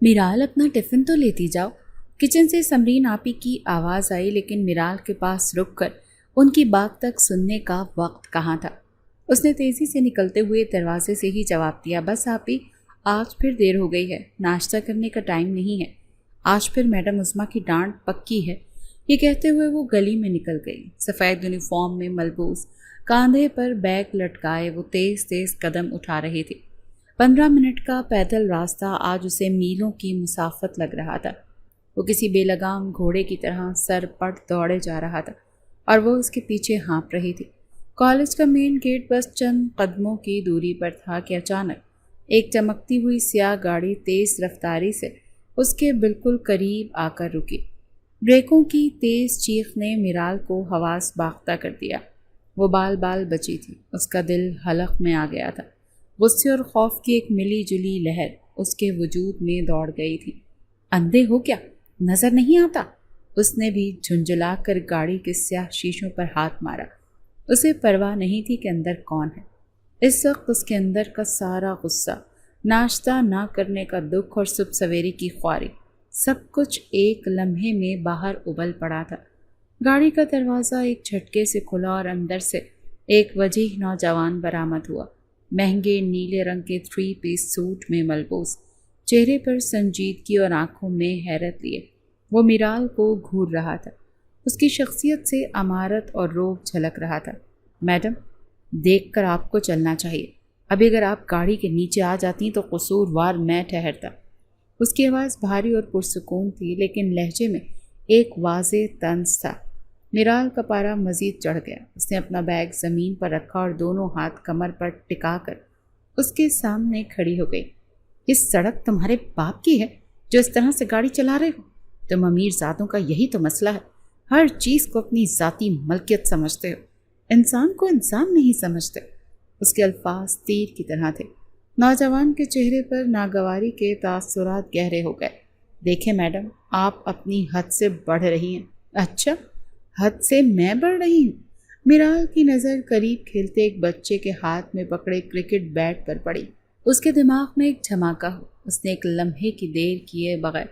میرال اپنا ٹفن تو لیتی جاؤ۔ کچن سے سمرین آپی کی آواز آئی، لیکن میرال کے پاس رک کر ان کی بات تک سننے کا وقت کہاں تھا۔ اس نے تیزی سے نکلتے ہوئے دروازے سے ہی جواب دیا، بس آپی آج پھر دیر ہو گئی ہے، ناشتہ کرنے کا ٹائم نہیں ہے، آج پھر میڈم عظمیٰ کی ڈانٹ پکی ہے۔ یہ کہتے ہوئے وہ گلی میں نکل گئی۔ سفید یونیفارم میں ملبوس، کاندھے پر بیگ لٹکائے وہ تیز تیز قدم اٹھا رہی تھی۔ 15 منٹ کا پیدل راستہ آج اسے میلوں کی مسافت لگ رہا تھا۔ وہ کسی بے لگام گھوڑے کی طرح سر پٹ دوڑے جا رہا تھا اور وہ اس کے پیچھے ہانپ رہی تھی۔ کالج کا مین گیٹ بس چند قدموں کی دوری پر تھا کہ اچانک ایک چمکتی ہوئی سیاہ گاڑی تیز رفتاری سے اس کے بالکل قریب آ کر رکی۔ بریکوں کی تیز چیخ نے میرال کو حواس باختہ کر دیا۔ وہ بال بال بچی تھی، اس کا دل حلق میں آ گیا تھا۔ غصے اور خوف کی ایک ملی جلی لہر اس کے وجود میں دوڑ گئی تھی۔ اندھے ہو کیا؟ نظر نہیں آتا؟ اس نے بھی جھنجھلا کر گاڑی کے سیاہ شیشوں پر ہاتھ مارا۔ اسے پرواہ نہیں تھی کہ اندر کون ہے۔ اس وقت اس کے اندر کا سارا غصہ، ناشتہ نہ کرنے کا دکھ اور صبح سویرے کی خواری، سب کچھ ایک لمحے میں باہر ابل پڑا تھا۔ گاڑی کا دروازہ ایک جھٹکے سے کھلا اور اندر سے ایک وجیح نوجوان برآمد ہوا۔ مہنگے نیلے رنگ کے 3 پیس سوٹ میں ملبوس، چہرے پر سنجیدگی اور آنکھوں میں حیرت لیے وہ میرال کو گھور رہا تھا۔ اس کی شخصیت سے امارت اور روب جھلک رہا تھا۔ میڈم، دیکھ کر آپ کو چلنا چاہیے، ابھی اگر آپ گاڑی کے نیچے آ جاتی تو قصوروار میں ٹھہرتا۔ اس کی آواز بھاری اور پرسکون تھی، لیکن لہجے میں ایک واضح طنز تھا۔ میرال کا پارا مزید چڑھ گیا۔ اس نے اپنا بیگ زمین پر رکھا اور دونوں ہاتھ کمر پر ٹکا کر اس کے سامنے کھڑی ہو گئی۔ اس سڑک تمہارے باپ کی ہے جو اس طرح سے گاڑی چلا رہے ہو؟ تم امیر زادوں کا یہی تو مسئلہ ہے، ہر چیز کو اپنی ذاتی ملکیت سمجھتے ہو، انسان کو انسان نہیں سمجھتے۔ اس کے الفاظ تیر کی طرح تھے۔ نوجوان کے چہرے پر ناگواری کے تاثرات گہرے ہو گئے۔ دیکھیں میڈم، آپ اپنی حد سے بڑھ رہی ہیں۔ اچھا، حد سے میں بڑھ رہی ہوں؟ میرال کی نظر قریب کھیلتے ایک بچے کے ہاتھ میں پکڑے کرکٹ بیٹ پر پڑی۔ اس کے دماغ میں ایک دھماکہ ہو۔ اس نے ایک لمحے کی دیر کیے بغیر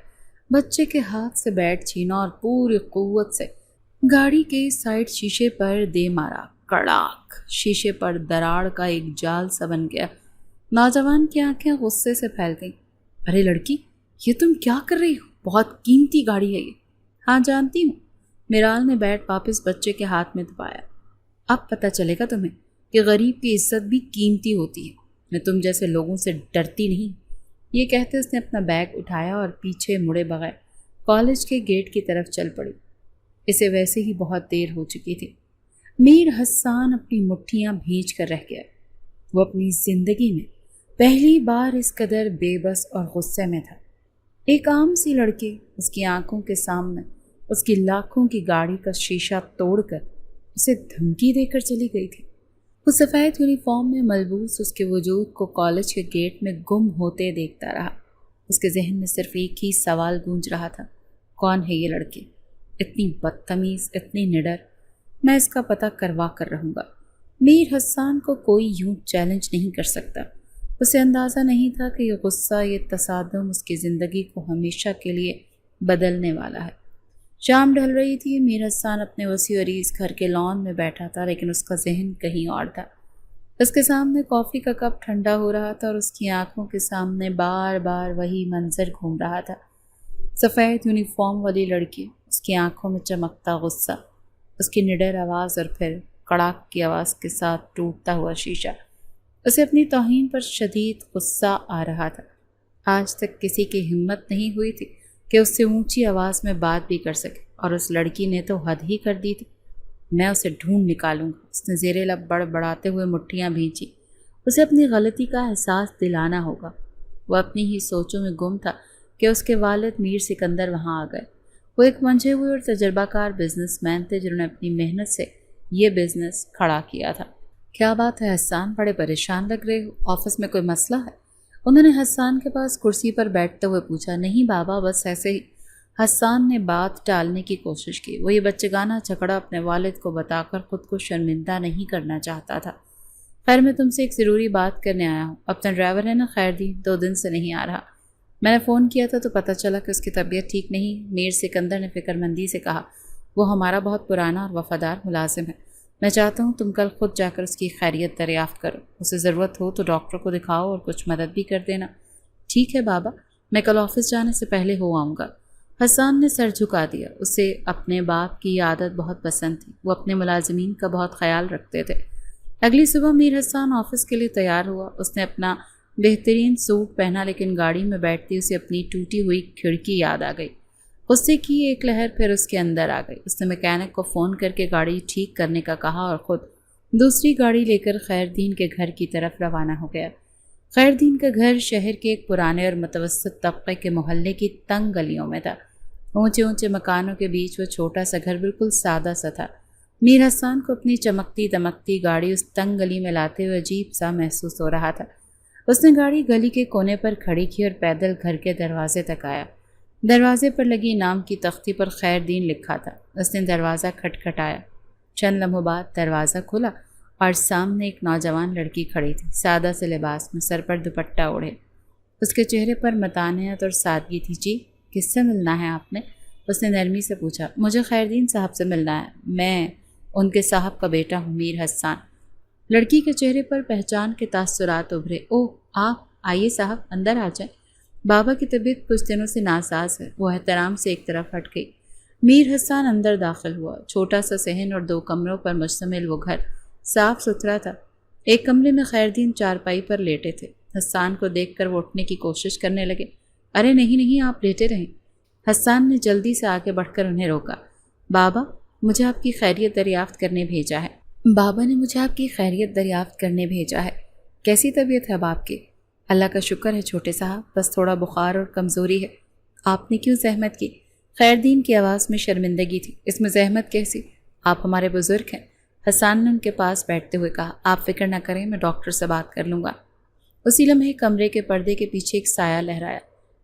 بچے کے ہاتھ سے بیٹ چھینا اور پوری قوت سے گاڑی کے سائیڈ شیشے پر دے مارا۔ کڑاک! شیشے پر دراڑ کا ایک جال سا بن گیا۔ نوجوان کی آنکھیں غصے سے پھیل گئیں۔ ارے لڑکی، یہ تم کیا کر رہی ہو؟ بہت قیمتی گاڑی ہے یہ۔ ہاں جانتی ہوں۔ میرال نے بیٹ واپس بچے کے ہاتھ میں دبایا۔ اب پتہ چلے گا تمہیں کہ غریب کی عزت بھی قیمتی ہوتی ہے۔ میں تم جیسے لوگوں سے ڈرتی نہیں۔ یہ کہتے اس نے اپنا بیگ اٹھایا اور پیچھے مڑے بغیر کالج کے گیٹ کی طرف چل پڑی۔ اسے ویسے ہی بہت دیر ہو چکی تھی۔ میر حسان اپنی مٹھیاں بھینچ کر رہ گیا۔ وہ اپنی زندگی میں پہلی بار اس قدر بے بس اور غصے میں تھا۔ ایک عام سی لڑکی اس کی آنکھوں کے سامنے اس کی لاکھوں کی گاڑی کا شیشہ توڑ کر اسے دھمکی دے کر چلی گئی تھی۔ وہ سفید یونیفارم میں ملبوس اس کے وجود کو کالج کے گیٹ میں گم ہوتے دیکھتا رہا۔ اس کے ذہن میں صرف ایک ہی سوال گونج رہا تھا، کون ہے یہ لڑکی؟ اتنی بدتمیز، اتنی نڈر، میں اس کا پتہ کروا کر رہوں گا۔ میر حسان کو کوئی یوں چیلنج نہیں کر سکتا۔ اسے اندازہ نہیں تھا کہ یہ غصہ، یہ تصادم اس کی زندگی کو ہمیشہ کے لیے بدلنے والا ہے۔ شام ڈھل رہی تھی۔ میر حسان اپنے وسیع عریض گھر کے لان میں بیٹھا تھا، لیکن اس کا ذہن کہیں اور تھا۔ اس کے سامنے کافی کا کپ ٹھنڈا ہو رہا تھا اور اس کی آنکھوں کے سامنے بار بار وہی منظر گھوم رہا تھا۔ سفید یونیفارم والی لڑکی، اس کی آنکھوں میں چمکتا غصہ، اس کی نڈر آواز اور پھر کڑاک کی آواز کے ساتھ ٹوٹتا ہوا شیشہ۔ اسے اپنی توہین پر شدید غصہ آ رہا تھا۔ آج تک کسی کی ہمت نہیں ہوئی تھی کہ اس سے اونچی آواز میں بات بھی کر سکے، اور اس لڑکی نے تو حد ہی کر دی تھی۔ میں اسے ڈھونڈ نکالوں گا۔ اس نے زیر لب بڑبڑاتے ہوئے مٹھیاں بھینچی۔ اسے اپنی غلطی کا احساس دلانا ہوگا۔ وہ اپنی ہی سوچوں میں گم تھا کہ اس کے والد میر سکندر وہاں آ گئے۔ وہ ایک منجھے ہوئے اور تجربہ کار بزنس مین تھے جنہوں نے اپنی محنت سے یہ بزنس کھڑا کیا تھا۔ کیا بات ہے حسان، بڑے پریشان لگ رہے ہو؟ آفس میں کوئی مسئلہ ہے؟ انہوں نے حسان کے پاس کرسی پر بیٹھتے ہوئے پوچھا۔ نہیں بابا، بس ایسے ہی۔ حسان نے بات ٹالنے کی کوشش کی۔ وہ یہ بچگانہ جھگڑا اپنے والد کو بتا کر خود کو شرمندہ نہیں کرنا چاہتا تھا۔ خیر، میں تم سے ایک ضروری بات کرنے آیا ہوں۔ اپنا ڈرائیور ہے نا خیردین، 2 دن سے نہیں آ رہا۔ میں نے فون کیا تھا تو پتہ چلا کہ اس کی طبیعت ٹھیک نہیں۔ میر سکندر نے فکر مندی سے کہا، وہ ہمارا بہت پرانا اور وفادار ملازم ہے، میں چاہتا ہوں تم کل خود جا کر اس کی خیریت دریافت کرو، اسے ضرورت ہو تو ڈاکٹر کو دکھاؤ اور کچھ مدد بھی کر دینا۔ ٹھیک ہے بابا، میں کل آفس جانے سے پہلے ہو آؤں گا۔ حسان نے سر جھکا دیا، اسے اپنے باپ کی عادت بہت پسند تھی، وہ اپنے ملازمین کا بہت خیال رکھتے تھے۔ اگلی صبح میر حسان آفس کے لیے تیار ہوا، اس نے اپنا بہترین سوٹ پہنا، لیکن گاڑی میں بیٹھتی اسے اپنی ٹوٹی ہوئی کھڑکی یاد آ گئی۔ غصے کی ایک لہر پھر اس کے اندر آ گئی۔ اس نے میکینک کو فون کر کے گاڑی ٹھیک کرنے کا کہا اور خود دوسری گاڑی لے کر خیردین کے گھر کی طرف روانہ ہو گیا۔ خیردین کا گھر شہر کے ایک پرانے اور متوسط طبقے کے محلے کی تنگ گلیوں میں تھا۔ اونچے اونچے مکانوں کے بیچ وہ چھوٹا سا گھر بالکل سادہ سا تھا۔ میر حسان کو اپنی چمکتی دمکتی گاڑی اس تنگ گلی میں لاتے ہوئے عجیب سا محسوس ہو رہا تھا۔ اس نے گاڑی گلی کے کونے پر کھڑی کی اور پیدل گھر کے دروازے تک آیا۔ دروازے پر لگی انعام کی تختی پر خیردین لکھا تھا۔ اس نے دروازہ کھٹکھٹایا۔ چند لمحوں بعد دروازہ کھلا اور سامنے ایک نوجوان لڑکی کھڑی تھی، سادہ سے لباس میں، سر پر دوپٹہ اوڑھے۔ اس کے چہرے پر متانت اور سادگی تھی۔ جی، کس سے ملنا ہے آپ نے؟ اس نے نرمی سے پوچھا۔ مجھے خیردین صاحب سے ملنا ہے، میں ان کے صاحب کا بیٹا ہوں، میر حسان۔ لڑکی کے چہرے پر پہچان کے تاثرات ابھرے۔ اوہ، آپ آئیے صاحب، اندر آ جائیں۔ بابا کی طبیعت کچھ دنوں سے ناساز ہے۔ وہ احترام سے ایک طرف ہٹ گئی۔ میر حسان اندر داخل ہوا۔ چھوٹا سا صحن اور 2 کمروں پر مشتمل وہ گھر صاف ستھرا تھا۔ ایک کمرے میں خیردین چارپائی پر لیٹے تھے۔ حسان کو دیکھ کر وہ اٹھنے کی کوشش کرنے لگے۔ ارے نہیں، آپ لیٹے رہیں۔ حسان نے جلدی سے آگے بڑھ کر انہیں روکا۔ بابا، مجھے آپ کی خیریت دریافت کرنے بھیجا ہے۔ بابا نے مجھے آپ کی خیریت دریافت کرنے بھیجا ہے۔ کیسی طبیعت ہے اب آپ کی؟ اللہ کا شکر ہے چھوٹے صاحب، بس تھوڑا بخار اور کمزوری ہے۔ آپ نے کیوں زحمت کی؟ خیردین کی آواز میں شرمندگی تھی۔ اس میں زحمت کیسی؟ آپ ہمارے بزرگ ہیں۔ حسان نے ان کے پاس بیٹھتے ہوئے کہا۔ آپ فکر نہ کریں، میں ڈاکٹر سے بات کر لوں گا۔ اسی لمحے کمرے کے پردے کے پیچھے ایک سایہ لہرایا۔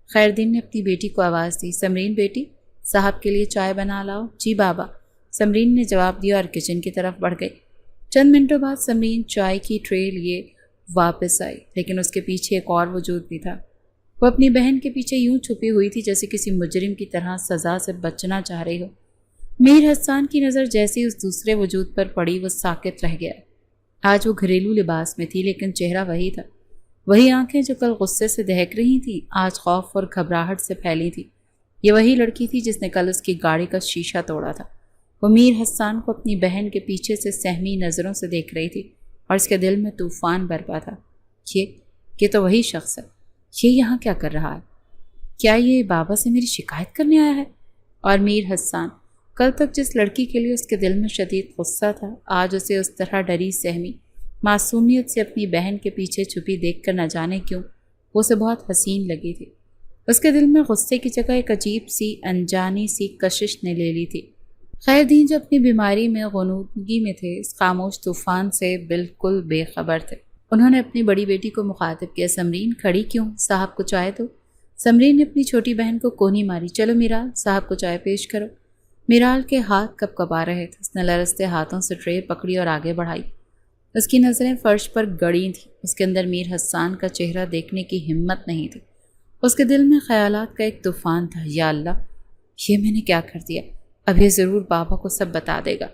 خیردین نے اپنی بیٹی کو آواز دی۔ سمرین بیٹی، صاحب کے لیے چائے بنا لاؤ۔ جی بابا، سمرین نے جواب دیا اور کچن کی طرف بڑھ گئی۔ چند منٹوں بعد سمرین چائے کی ٹرے لیے واپس آئی، لیکن اس کے پیچھے ایک اور وجود بھی تھا۔ وہ اپنی بہن کے پیچھے یوں چھپی ہوئی تھی جیسے کسی مجرم کی طرح سزا سے بچنا چاہ رہی ہو۔ میر حسان کی نظر جیسی اس دوسرے وجود پر پڑی، وہ ساکت رہ گیا۔ آج وہ گھریلو لباس میں تھی، لیکن چہرہ وہی تھا۔ وہی آنکھیں جو کل غصے سے دہک رہی تھیں، آج خوف اور گھبراہٹ سے پھیلی تھی۔ یہ وہی لڑکی تھی جس نے کل اس کی گاڑی کا شیشہ توڑا تھا۔ وہ میر حسان کو اپنی بہن کے پیچھے سے سہمی نظروں سے دیکھ رہی تھی اور اس کے دل میں طوفان برپا تھا۔ یہ تو وہی شخص ہے۔ یہ یہاں کیا کر رہا ہے؟ کیا یہ بابا سے میری شکایت کرنے آیا ہے؟ اور میر حسان، کل تک جس لڑکی کے لیے اس کے دل میں شدید غصہ تھا، آج اسے اس طرح ڈری سہمی معصومیت سے اپنی بہن کے پیچھے چھپی دیکھ کر نہ جانے کیوں وہ اسے بہت حسین لگی تھی۔ اس کے دل میں غصے کی جگہ ایک عجیب سی انجانی سی کشش نے لے لی تھی۔ خیردین جو اپنی بیماری میں غنودگی میں تھے، اس خاموش طوفان سے بالکل بے خبر تھے۔ انہوں نے اپنی بڑی بیٹی کو مخاطب کیا۔ سمرین، کھڑی کیوں؟ صاحب کو چائے دو۔ سمرین نے اپنی چھوٹی بہن کو کونی ماری۔ چلو میرال، صاحب کو چائے پیش کرو۔ میرال کے ہاتھ کب کب آ رہے تھے۔ اس نے لرزتے ہاتھوں سے ٹرے پکڑی اور آگے بڑھائی۔ اس کی نظریں فرش پر گڑی تھیں۔ اس کے اندر میر حسان کا چہرہ دیکھنے کی ہمت نہیں تھی۔ اس کے دل میں خیالات کا ایک طوفان تھا۔ یا اللہ، یہ میں نے کیا کر دیا؟ اب یہ ضرور بابا کو سب بتا دے گا۔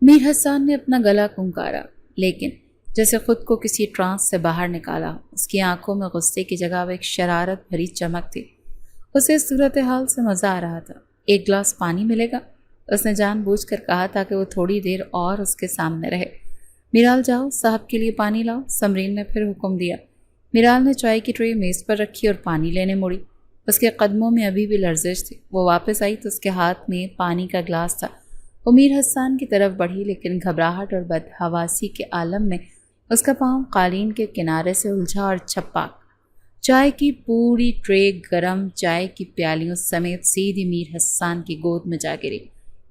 میر حسان نے اپنا گلا پھنکارا، لیکن جیسے خود کو کسی ٹرانس سے باہر نکالا۔ اس کی آنکھوں میں غصے کی جگہ وہ ایک شرارت بھری چمک تھی۔ اسے اس صورتحال سے مزہ آ رہا تھا۔ ایک گلاس پانی ملے گا؟ اس نے جان بوجھ کر کہا تاکہ وہ تھوڑی دیر اور اس کے سامنے رہے۔ میرال، جاؤ صاحب کے لیے پانی لاؤ، سمرین نے پھر حکم دیا۔ میرال نے چائے کی ٹرے میز پر رکھی اور پانی لینے مڑی۔ اس کے قدموں میں ابھی بھی لرزش تھی۔ وہ واپس آئی تو اس کے ہاتھ میں پانی کا گلاس تھا۔ وہ میر حسان کی طرف بڑھی، لیکن گھبراہٹ اور بدحواسی کے عالم میں اس کا پاؤں قالین کے کنارے سے الجھا اور چھپا۔ چائے کی پوری ٹرے گرم چائے کی پیالیوں سمیت سیدھی میر حسان کی گود میں جا گری۔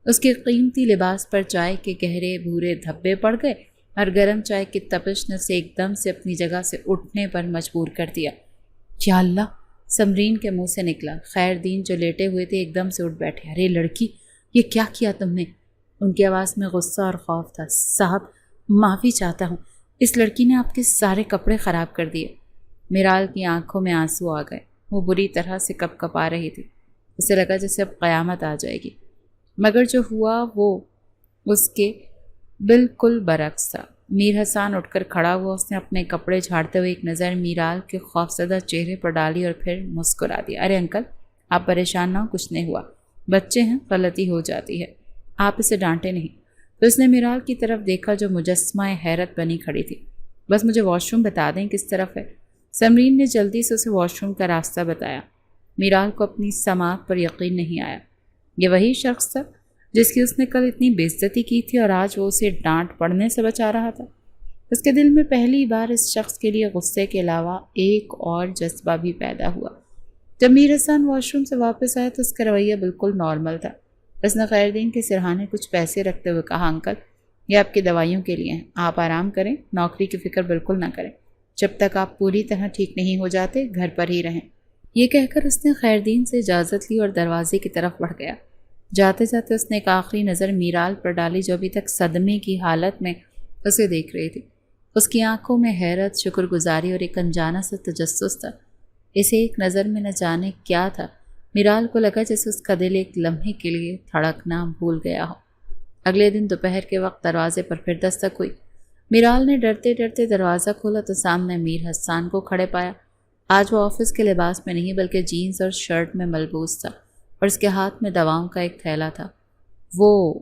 اس کے قیمتی لباس پر چائے کے گہرے بھورے دھبے پڑ گئے اور گرم چائے کی تپش نے اسے ایک دم سے اپنی جگہ سے اٹھنے پر مجبور کر دیا۔ یا اللہ، سمرین کے منہ سے نکلا۔ خیردین جو لیٹے ہوئے تھے ایک دم سے اٹھ بیٹھے۔ ارے لڑکی، یہ کیا کیا تم نے؟ ان کی آواز میں غصہ اور خوف تھا۔ صاحب، معافی چاہتا ہوں، اس لڑکی نے آپ کے سارے کپڑے خراب کر دیے۔ میرال کی آنکھوں میں آنسو آ گئے۔ وہ بری طرح سے کپکپا رہی تھی۔ اسے لگا جیسے اب قیامت آ جائے گی، مگر جو ہوا وہ اس کے بالکل برعکس تھا۔ میر حسان اٹھ کر کھڑا ہوا، اس نے اپنے کپڑے جھاڑتے ہوئے ایک نظر میرال کے خوفزدہ چہرے پر ڈالی اور پھر مسکرا دیا۔ ارے انکل، آپ پریشان نہ ہو، کچھ نہیں ہوا، بچے ہیں، غلطی ہو جاتی ہے، آپ اسے ڈانٹے نہیں۔ تو اس نے میرال کی طرف دیکھا جو مجسمہ حیرت بنی کھڑی تھی۔ بس مجھے واش روم بتا دیں کس طرف ہے؟ سمرین نے جلدی سے اسے واش روم کا راستہ بتایا۔ میرال کو اپنی سماعت پر یقین نہیں آیا۔ یہ وہی شخص تھا جس کی اس نے کل اتنی بے عزتی کی تھی اور آج وہ اسے ڈانٹ پڑنے سے بچا رہا تھا۔ اس کے دل میں پہلی بار اس شخص کے لیے غصے کے علاوہ ایک اور جذبہ بھی پیدا ہوا۔ جب میر حسان واش روم سے واپس آیا تو اس کا رویہ بالکل نارمل تھا۔ اس نے خیردین کے سرہانے کچھ پیسے رکھتے ہوئے کہا، انکل یہ آپ کی دوائیوں کے لیے ہیں، آپ آرام کریں، نوکری کی فکر بالکل نہ کریں، جب تک آپ پوری طرح ٹھیک نہیں ہو جاتے گھر پر ہی رہیں۔ یہ کہہ کر اس نے خیردین سے اجازت لی اور دروازے کی طرف بڑھ گیا۔ جاتے جاتے اس نے ایک آخری نظر میرال پر ڈالی جو ابھی تک صدمے کی حالت میں اسے دیکھ رہی تھی۔ اس کی آنکھوں میں حیرت، شکر گزاری اور ایک انجانا سا تجسس تھا۔ اسے ایک نظر میں نہ جانے کیا تھا، میرال کو لگا جیسے اس کا دل ایک لمحے کے لیے دھڑکنا بھول گیا ہو۔ اگلے دن دوپہر کے وقت دروازے پر پھر دستک ہوئی۔ میرال نے ڈرتے ڈرتے دروازہ کھولا تو سامنے میر حسان کو کھڑے پایا۔ آج وہ آفس کے لباس میں نہیں بلکہ جینز اور شرٹ میں ملبوس تھا اور اس کے ہاتھ میں دواؤں کا ایک تھیلا تھا۔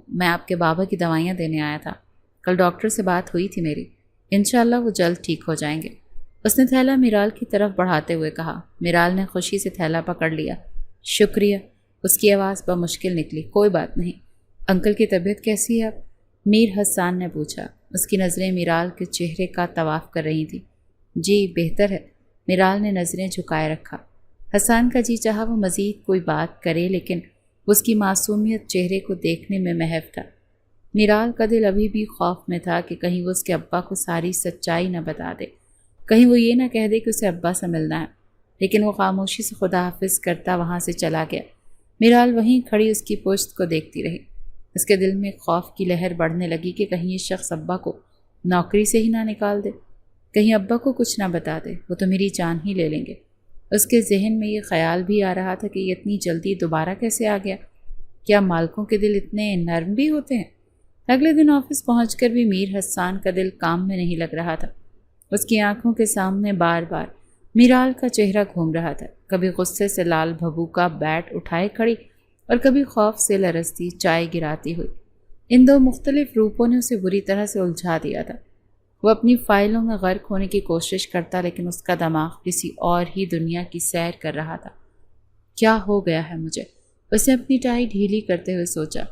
میں آپ کے بابا کی دوائیاں دینے آیا تھا، کل ڈاکٹر سے بات ہوئی تھی میری، انشاءاللہ وہ جلد ٹھیک ہو جائیں گے۔ اس نے تھیلا میرال کی طرف بڑھاتے ہوئے کہا۔ میرال نے خوشی سے تھیلا پکڑ لیا۔ شکریہ، اس کی آواز بمشکل نکلی۔ کوئی بات نہیں، انکل کی طبیعت کیسی ہے اب؟ میر حسان نے پوچھا۔ اس کی نظریں میرال کے چہرے کا طواف کر رہی تھیں۔ جی بہتر ہے، میرال نے نظریں جھکائے رکھا۔ حسان کا جی چاہا وہ مزید کوئی بات کرے لیکن اس کی معصومیت چہرے کو دیکھنے میں محو تھا۔ میرال کا دل ابھی بھی خوف میں تھا کہ کہیں وہ اس کے ابا کو ساری سچائی نہ بتا دے، کہیں وہ یہ نہ کہہ دے کہ اسے ابا سے ملنا ہے، لیکن وہ خاموشی سے خدا حافظ کرتا وہاں سے چلا گیا۔ میرال وہیں کھڑی اس کی پشت کو دیکھتی رہی۔ اس کے دل میں خوف کی لہر بڑھنے لگی کہ کہیں یہ شخص ابا کو نوکری سے ہی نہ نکال دے، کہیں ابا کو کچھ نہ بتا دے، وہ تو میری جان ہی لے لیں گے۔ اس کے ذہن میں یہ خیال بھی آ رہا تھا کہ یہ اتنی جلدی دوبارہ کیسے آ گیا؟ کیا مالکوں کے دل اتنے نرم بھی ہوتے ہیں؟ اگلے دن آفس پہنچ کر بھی میر حسان کا دل کام میں نہیں لگ رہا تھا۔ اس کی آنکھوں کے سامنے بار بار میرال کا چہرہ گھوم رہا تھا، کبھی غصے سے لال بھبو کا بیٹ اٹھائے کھڑی اور کبھی خوف سے لرزتی چائے گراتی ہوئی۔ ان دو مختلف روپوں نے اسے بری طرح سے الجھا دیا تھا۔ وہ اپنی فائلوں میں غرق ہونے کی کوشش کرتا لیکن اس کا دماغ کسی اور ہی دنیا کی سیر کر رہا تھا۔ کیا ہو گیا ہے مجھے؟ اس نے اپنی ٹائی ڈھیلی کرتے ہوئے سوچا۔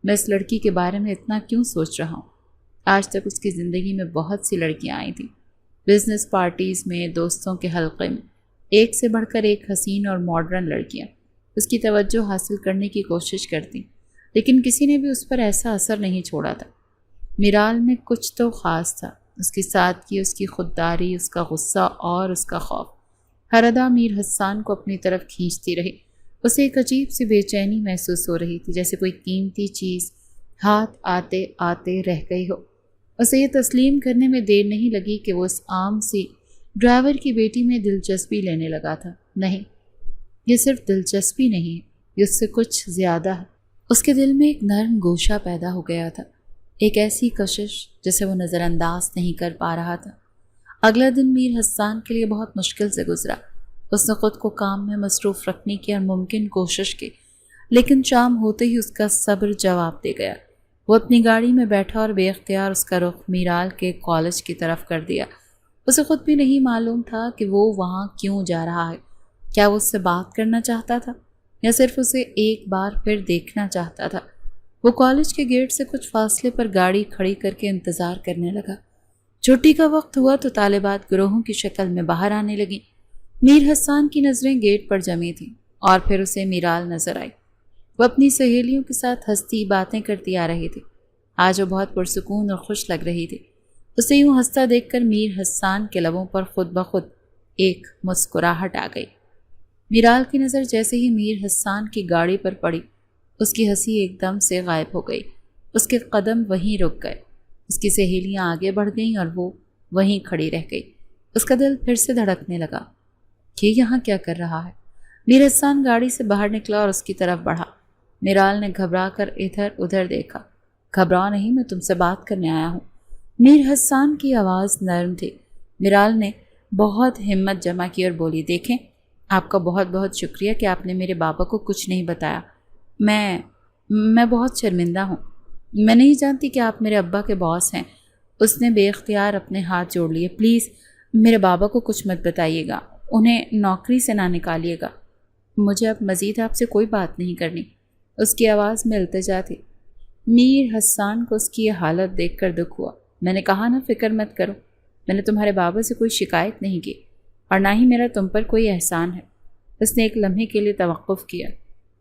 میں اس لڑکی کے بارے میں اتنا کیوں سوچ رہا ہوں؟ آج تک اس کی زندگی میں بہت سی لڑکیاں آئی تھیں، بزنس پارٹیز میں، دوستوں کے حلقے میں، ایک سے بڑھ کر ایک حسین اور ماڈرن لڑکیاں اس کی توجہ حاصل کرنے کی کوشش کرتی، لیکن کسی نے بھی اس پر ایسا اثر نہیں چھوڑا تھا۔ میرال میں کچھ تو خاص تھا، اس کی سادگی، اس کی خودداری، اس کا غصہ اور اس کا خوف۔ ہر ادا میر حسان کو اپنی طرف کھینچتی رہی۔ اسے ایک عجیب سی بے چینی محسوس ہو رہی تھی، جیسے کوئی قیمتی چیز ہاتھ آتے آتے رہ گئی ہو۔ اسے یہ تسلیم کرنے میں دیر نہیں لگی کہ وہ اس عام سی ڈرائیور کی بیٹی میں دلچسپی لینے لگا تھا۔ نہیں، یہ صرف دلچسپی نہیں ہے، یہ اس سے کچھ زیادہ ہے۔ اس کے دل میں ایک نرم گوشہ پیدا ہو گیا تھا، ایک ایسی کشش جسے وہ نظر انداز نہیں کر پا رہا تھا۔ اگلا دن میر حسان کے لیے بہت مشکل سے گزرا۔ اس نے خود کو کام میں مصروف رکھنے کی اور ممکن کوشش کی، لیکن شام ہوتے ہی اس کا صبر جواب دے گیا۔ وہ اپنی گاڑی میں بیٹھا اور بے اختیار اس کا رخ میرال کے کالج کی طرف کر دیا۔ اسے خود بھی نہیں معلوم تھا کہ وہ وہاں کیوں جا رہا ہے۔ کیا وہ اس سے بات کرنا چاہتا تھا یا صرف اسے ایک بار پھر دیکھنا چاہتا تھا؟ وہ کالج کے گیٹ سے کچھ فاصلے پر گاڑی کھڑی کر کے انتظار کرنے لگا۔ چھٹی کا وقت ہوا تو طالبات گروہوں کی شکل میں باہر آنے لگیں۔ میر حسان کی نظریں گیٹ پر جمی تھیں اور پھر اسے میرال نظر آئی۔ وہ اپنی سہیلیوں کے ساتھ ہنستی باتیں کرتی آ رہی تھی۔ آج وہ بہت پرسکون اور خوش لگ رہی تھی۔ اسے یوں ہنستا دیکھ کر میر حسان کے لبوں پر خود بخود ایک مسکراہٹ آ گئی۔ میرال کی نظر جیسے ہی میر حسان کی گاڑی پر پڑی، اس کی ہنسی ایک دم سے غائب ہو گئی۔ اس کے قدم وہیں رک گئے۔ اس کی سہیلیاں آگے بڑھ گئیں اور وہ وہیں کھڑی رہ گئی۔ اس کا دل پھر سے دھڑکنے لگا۔ یہ یہاں کیا کر رہا ہے؟ میر حسان گاڑی سے باہر نکلا اور اس کی طرف بڑھا۔ میرال نے گھبرا کر ادھر ادھر دیکھا۔ گھبراؤ نہیں، میں تم سے بات کرنے آیا ہوں۔ میر حسان کی آواز نرم تھی۔ میرال نے بہت ہمت جمع کی اور بولی، دیکھیں، آپ کا بہت بہت شکریہ کہ آپ نے میرے بابا کو کچھ نہیں بتایا۔ میں بہت شرمندہ ہوں۔ میں نہیں جانتی کہ آپ میرے ابا کے باس ہیں۔ اس نے بے اختیار اپنے ہاتھ جوڑ لیے۔ پلیز میرے بابا کو کچھ مت بتائیے گا، انہیں نوکری سے نہ نکالیے گا۔ مجھے اب مزید آپ سے کوئی بات نہیں کرنی۔ اس کی آواز میں التجا تھی۔ میر حسان کو اس کی یہ حالت دیکھ کر دکھ ہوا۔ میں نے کہا نا، فکر مت کرو، میں نے تمہارے بابا سے کوئی شکایت نہیں کی اور نہ ہی میرا تم پر کوئی احسان ہے۔ اس نے ایک لمحے کے لیے توقف کیا،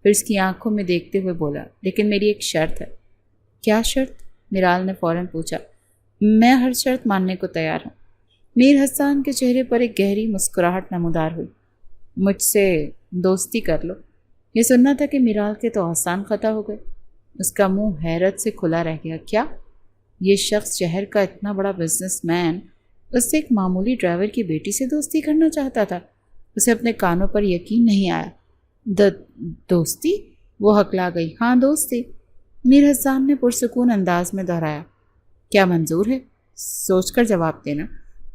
پھر اس کی آنکھوں میں دیکھتے ہوئے بولا، لیکن میری ایک شرط ہے۔ کیا شرط؟ میرال نے فوراً پوچھا۔ میں ہر شرط ماننے کو تیار ہوں۔ میر حسان کے چہرے پر ایک گہری مسکراہٹ نمودار ہوئی۔ مجھ سے دوستی کر لو۔ یہ سننا تھا کہ میرال کے تو آسان خطا ہو گئے۔ اس کا منہ حیرت سے کھلا رہ گیا۔ کیا؟ یہ شخص شہر کا اتنا بڑا بزنس مین اس سے ایک معمولی ڈرائیور کی بیٹی سے دوستی کرنا چاہتا تھا؟ اسے اپنے کانوں پر یقین نہیں آیا۔ دوستی؟ وہ ہکلا گئی۔ ہاں، دوستی، میر حسان نے پرسکون انداز میں دہرایا۔ کیا منظور ہے؟ سوچ کر جواب دینا۔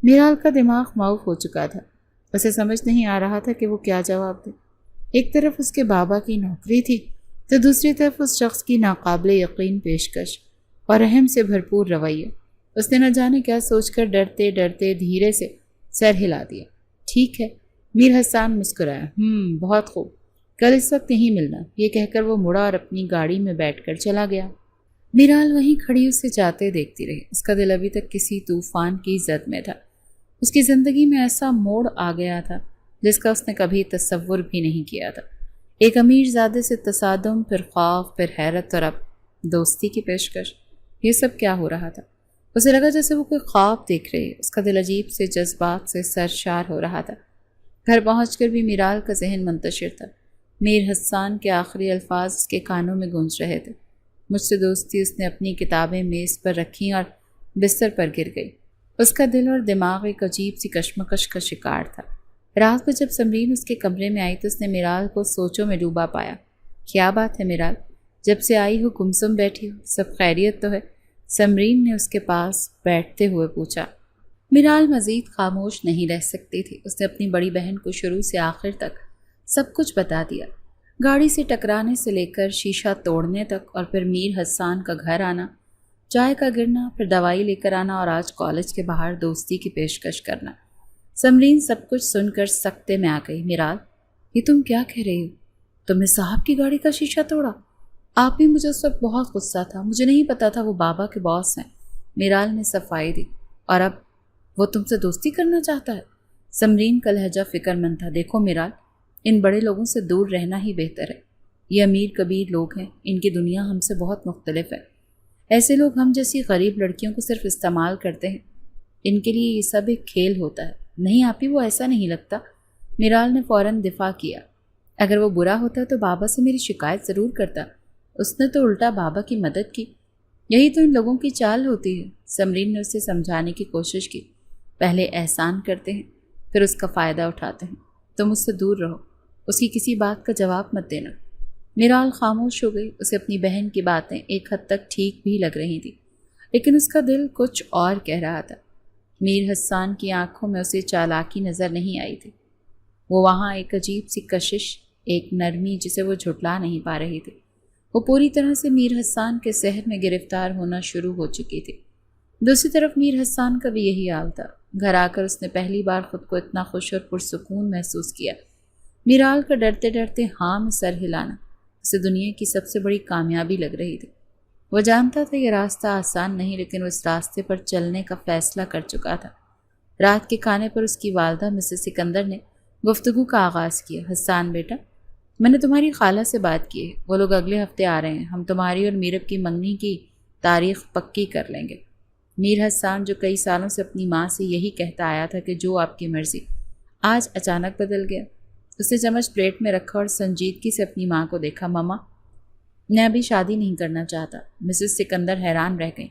میرال کا دماغ معاف ہو چکا تھا۔ اسے سمجھ نہیں آ رہا تھا کہ وہ کیا جواب دے۔ ایک طرف اس کے بابا کی نوکری تھی تو دوسری طرف اس شخص کی ناقابل یقین پیشکش اور رحم سے بھرپور رویہ۔ اس نے نہ جانے کیا سوچ کر ڈرتے ڈرتے دھیرے سے سر ہلا دیا۔ ٹھیک ہے، میر حسان مسکرایا۔ بہت خوب، کل اس وقت یہیں ملنا۔ یہ کہہ کر وہ مڑا اور اپنی گاڑی میں بیٹھ کر چلا گیا۔ میرال وہیں کھڑی اسے جاتے دیکھتی رہی۔ اس کا دل ابھی تک کسی طوفان کی زد میں تھا۔ اس کی زندگی میں ایسا موڑ آ گیا تھا جس کا اس نے کبھی تصور بھی نہیں کیا تھا۔ ایک امیر زادے سے تصادم، پھر خوف، پھر حیرت اور اب دوستی کی پیشکش۔ یہ سب کیا ہو رہا تھا؟ اسے لگا جیسے وہ کوئی خواب دیکھ رہی۔ اس کا دل عجیب سے جذبات سے سرشار ہو رہا تھا۔ گھر پہنچ کر بھی میرال کا ذہن منتشر تھا۔ میر حسان کے آخری الفاظ اس کے کانوں میں گونج رہے تھے۔ مجھ سے دوستی۔ اس نے اپنی کتابیں میز پر رکھیں اور بستر پر گر گئی۔ اس کا دل اور دماغ ایک عجیب سی کشمکش کا شکار تھا۔ رات کو جب سمرین اس کے کمرے میں آئی تو اس نے میرال کو سوچوں میں ڈوبا پایا۔ کیا بات ہے میرال؟ جب سے آئی ہو گمسم بیٹھی ہو، سب خیریت تو ہے؟ سمرین نے اس کے پاس بیٹھتے ہوئے پوچھا۔ میرال مزید خاموش نہیں رہ سکتی تھی۔ اس نے اپنی بڑی بہن کو شروع سے آخر تک سب کچھ بتا دیا۔ گاڑی سے ٹکرانے سے لے کر شیشہ توڑنے تک، اور پھر میر حسان کا گھر آنا، چائے کا گرنا، پھر دوائی لے کر آنا اور آج کالج کے باہر دوستی کی پیشکش کرنا۔ سمرین سب کچھ سن کر سکتے میں آ گئی۔ میرال، یہ تم کیا کہہ رہی ہو؟ تم نے صاحب کی گاڑی کا شیشہ توڑا؟ آپ بھی مجھے اس وقت بہت غصہ تھا۔ مجھے نہیں پتا تھا وہ بابا کے باس ہیں۔ میرال نے صفائی دی۔ اور اب وہ تم سے دوستی کرنا چاہتا ہے؟ سمرین کا لہجہ فکر مند تھا۔ دیکھو میرال، ان بڑے لوگوں سے دور رہنا ہی بہتر ہے۔ یہ امیر کبیر لوگ ہیں، ان کی دنیا ہم سے بہت مختلف ہے۔ ایسے لوگ ہم جیسی غریب لڑکیوں کو صرف استعمال کرتے ہیں۔ ان کے لیے یہ سب ایک کھیل ہوتا ہے۔ نہیں آپی، وہ ایسا نہیں لگتا۔ میرال نے فوراً دفاع کیا۔ اگر وہ برا ہوتا تو بابا سے میری شکایت ضرور کرتا۔ اس نے تو الٹا بابا کی مدد کی۔ یہی تو ان لوگوں کی چال ہوتی ہے۔ سمرین نے اسے سمجھانے کی کوشش کی۔ پہلے احسان کرتے ہیں، پھر اس کا فائدہ اٹھاتے ہیں۔ تم اس سے دور رہو، اس کی کسی بات کا جواب مت دینا۔ میرال خاموش ہو گئی۔ اسے اپنی بہن کی باتیں ایک حد تک ٹھیک بھی لگ رہی تھیں، لیکن اس کا دل کچھ اور کہہ رہا تھا۔ میر حسان کی آنکھوں میں اسے چالاکی نظر نہیں آئی تھی۔ وہ وہاں ایک عجیب سی کشش، ایک نرمی جسے وہ جھٹلا نہیں پا رہی تھی۔ وہ پوری طرح سے میر حسان کے سحر میں گرفتار ہونا شروع ہو چکی تھی۔ دوسری طرف میر حسان کا بھی یہی حال تھا۔ گھر آ کر اس نے پہلی بار خود کو اتنا خوش اور پرسکون محسوس کیا۔ میرال کا ڈرتے ڈرتے ہاں میں سر ہلانا اسے دنیا کی سب سے بڑی کامیابی لگ رہی تھی۔ وہ جانتا تھا یہ راستہ آسان نہیں، لیکن وہ اس راستے پر چلنے کا فیصلہ کر چکا تھا۔ رات کے کھانے پر اس کی والدہ مسز سکندر نے گفتگو کا آغاز کیا۔ حسان بیٹا، میں نے تمہاری خالہ سے بات کی ہے۔ وہ لوگ اگلے ہفتے آ رہے ہیں۔ ہم تمہاری اور میرب کی منگنی کی تاریخ پکی کر لیں گے۔ میر حسان جو کئی سالوں سے اپنی ماں سے یہی کہتا آیا تھا کہ جو آپ کی مرضی، آج اچانک بدل گیا۔ اس نے چمچ پلیٹ میں رکھا اور سنجیدگی سے اپنی ماں کو دیکھا۔ ماما، میں ابھی شادی نہیں کرنا چاہتا۔ مسز سکندر حیران رہ گئیں۔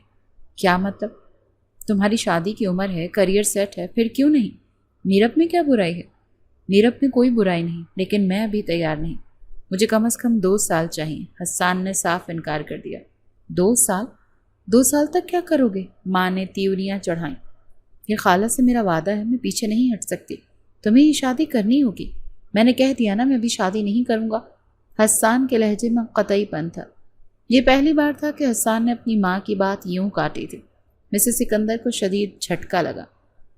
کیا مطلب؟ تمہاری شادی کی عمر ہے، کریئر سیٹ ہے، پھر کیوں نہیں؟ میرب میں کیا برائی ہے؟ میرب میں کوئی برائی نہیں، لیکن میں ابھی تیار نہیں، مجھے کم از کم 2 سال چاہیے۔ حسان نے صاف انکار کر دیا۔ 2 سال؟ 2 سال تک کیا کرو گے؟ ماں نے تیوریاں چڑھائیں۔ یہ خالہ سے میرا وعدہ ہے، میں پیچھے نہیں ہٹ سکتی، تمہیں یہ شادی کرنی ہوگی۔ میں نے کہہ دیا نا، میں ابھی شادی نہیں کروں گا۔ حسان کے لہجے میں قطعی پن تھا۔ یہ پہلی بار تھا کہ حسان نے اپنی ماں کی بات یوں کاٹی تھی۔ مسز سکندر کو شدید جھٹکا لگا۔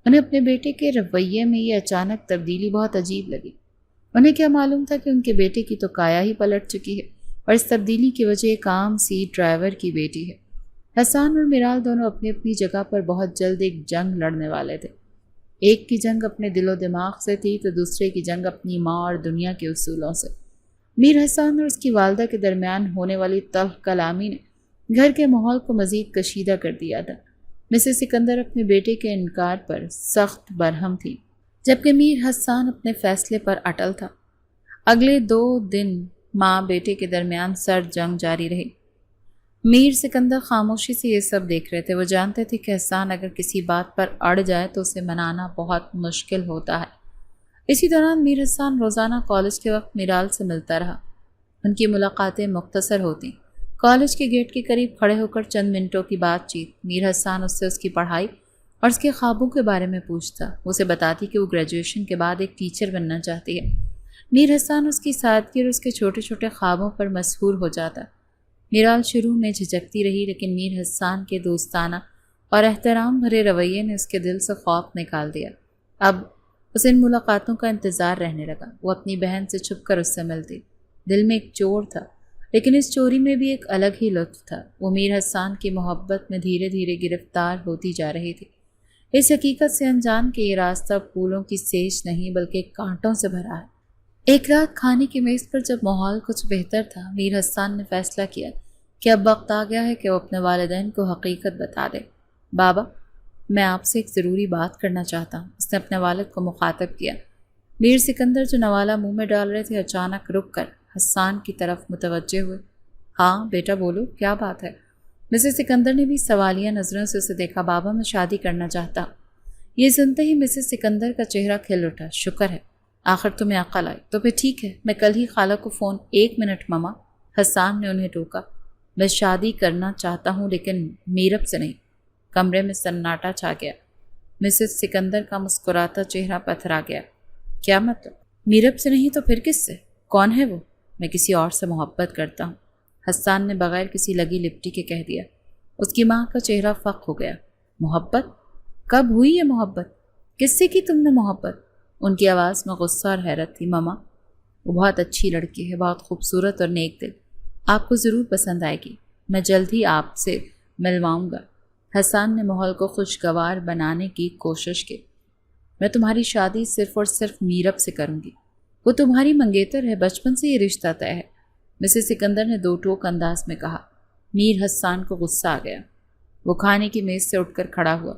انہیں اپنے بیٹے کے رویے میں یہ اچانک تبدیلی بہت عجیب لگی۔ انہیں کیا معلوم تھا کہ ان کے بیٹے کی تو کایا ہی پلٹ چکی ہے، اور اس تبدیلی کی وجہ ایک عام سی ڈرائیور کی بیٹی ہے۔ حسان اور میرال دونوں اپنی اپنی جگہ پر بہت جلد ایک جنگ لڑنے والے تھے۔ ایک کی جنگ اپنے دل و دماغ سے تھی تو دوسرے کی جنگ اپنی ماں اور دنیا کے اصولوں سے۔ میر حسان اور اس کی والدہ کے درمیان ہونے والی تلخ کلامی نے گھر کے ماحول کو مزید کشیدہ کر دیا تھا۔ مسز سکندر اپنے بیٹے کے انکار پر سخت برہم تھی، جبکہ میر حسان اپنے فیصلے پر اٹل تھا۔ اگلے 2 دن ماں بیٹے کے درمیان سرد جنگ جاری رہی۔ میر سکندر خاموشی سے یہ سب دیکھ رہے تھے۔ وہ جانتے تھے کہ حسان اگر کسی بات پر اڑ جائے تو اسے منانا بہت مشکل ہوتا ہے۔ اسی دوران میر حسان روزانہ کالج کے وقت میرال سے ملتا رہا۔ ان کی ملاقاتیں مختصر ہوتیں۔ کالج کے گیٹ کے قریب کھڑے ہو کر چند منٹوں کی بات چیت۔ میر حسان اس سے اس کی پڑھائی اور اس کے خوابوں کے بارے میں پوچھتا۔ وہ اسے بتاتی کہ وہ گریجویشن کے بعد ایک ٹیچر بننا چاہتی ہے۔ میر حسان اس کی سادگی اور اس کے چھوٹے چھوٹے خوابوں پر مسحور ہو جاتا۔ میرال شروع میں جھجکتی رہی، لیکن میر حسان کے دوستانہ اور احترام بھرے رویے نے اس کے دل سے خوف نکال دیا۔ اب اسے ان ملاقاتوں کا انتظار رہنے لگا۔ وہ اپنی بہن سے چھپ کر اس سے ملتی۔ دل میں ایک چور تھا، لیکن اس چوری میں بھی ایک الگ ہی لطف تھا۔ وہ میر حسان کی محبت میں دھیرے دھیرے گرفتار ہوتی جا رہی تھی، اس حقیقت سے انجان کہ یہ راستہ پھولوں کی سیج نہیں بلکہ کانٹوں سے بھرا ہے۔ ایک رات کھانے کی میز پر جب ماحول کچھ بہتر تھا، میر حسان نے فیصلہ کیا کہ اب وقت آ گیا ہے کہ وہ اپنے والدین کو حقیقت بتا دے۔ بابا، میں آپ سے ایک ضروری بات کرنا چاہتا ہوں، اس نے اپنے والد کو مخاطب کیا۔ میر سکندر جو نوالا منہ میں ڈال رہے تھے اچانک رک کر حسان کی طرف متوجہ ہوئے۔ ہاں بیٹا بولو، کیا بات ہے؟ مسز سکندر نے بھی سوالیہ نظروں سے اسے دیکھا۔ بابا، میں شادی کرنا چاہتا ہوں۔ یہ سنتے ہی مسز سکندر کا چہرہ کھل اٹھا۔ شکر ہے، آخر تمہیں عقل آئی۔ تو پھر ٹھیک ہے، میں کل ہی خالہ کو فون۔ 1 منٹ ماما، حسان نے انہیں ٹوکا۔ میں شادی کرنا چاہتا ہوں لیکن میرب سے نہیں۔ کمرے میں سناٹا چھا گیا۔ مسز سکندر کا مسکراتا چہرہ پتھرا گیا۔ کیا مطلب؟ میرب سے نہیں تو پھر کس سے؟ کون ہے وہ؟ میں کسی اور سے محبت کرتا ہوں، حسان نے بغیر کسی لگی لپٹی کے کہہ دیا۔ اس کی ماں کا چہرہ فق ہو گیا۔ محبت؟ کب ہوئی یہ محبت؟ کس سے کی تم نے محبت؟ ان کی آواز میں غصہ اور حیرت تھی۔ ماما، وہ بہت اچھی لڑکی ہے، بہت خوبصورت اور نیک دل، آپ کو ضرور پسند آئے گی، میں جلد ہی آپ سے ملواؤں گا۔ حسان نے ماحول کو خوشگوار بنانے کی کوشش کی۔ میں تمہاری شادی صرف اور صرف میرب سے کروں گی، وہ تمہاری منگیتر ہے، بچپن سے یہ رشتہ طے ہے، مسز سکندر نے 2 ٹوک انداز میں کہا۔ میر حسان کو غصہ آ گیا۔ وہ کھانے کی میز سے اٹھ کر کھڑا ہوا۔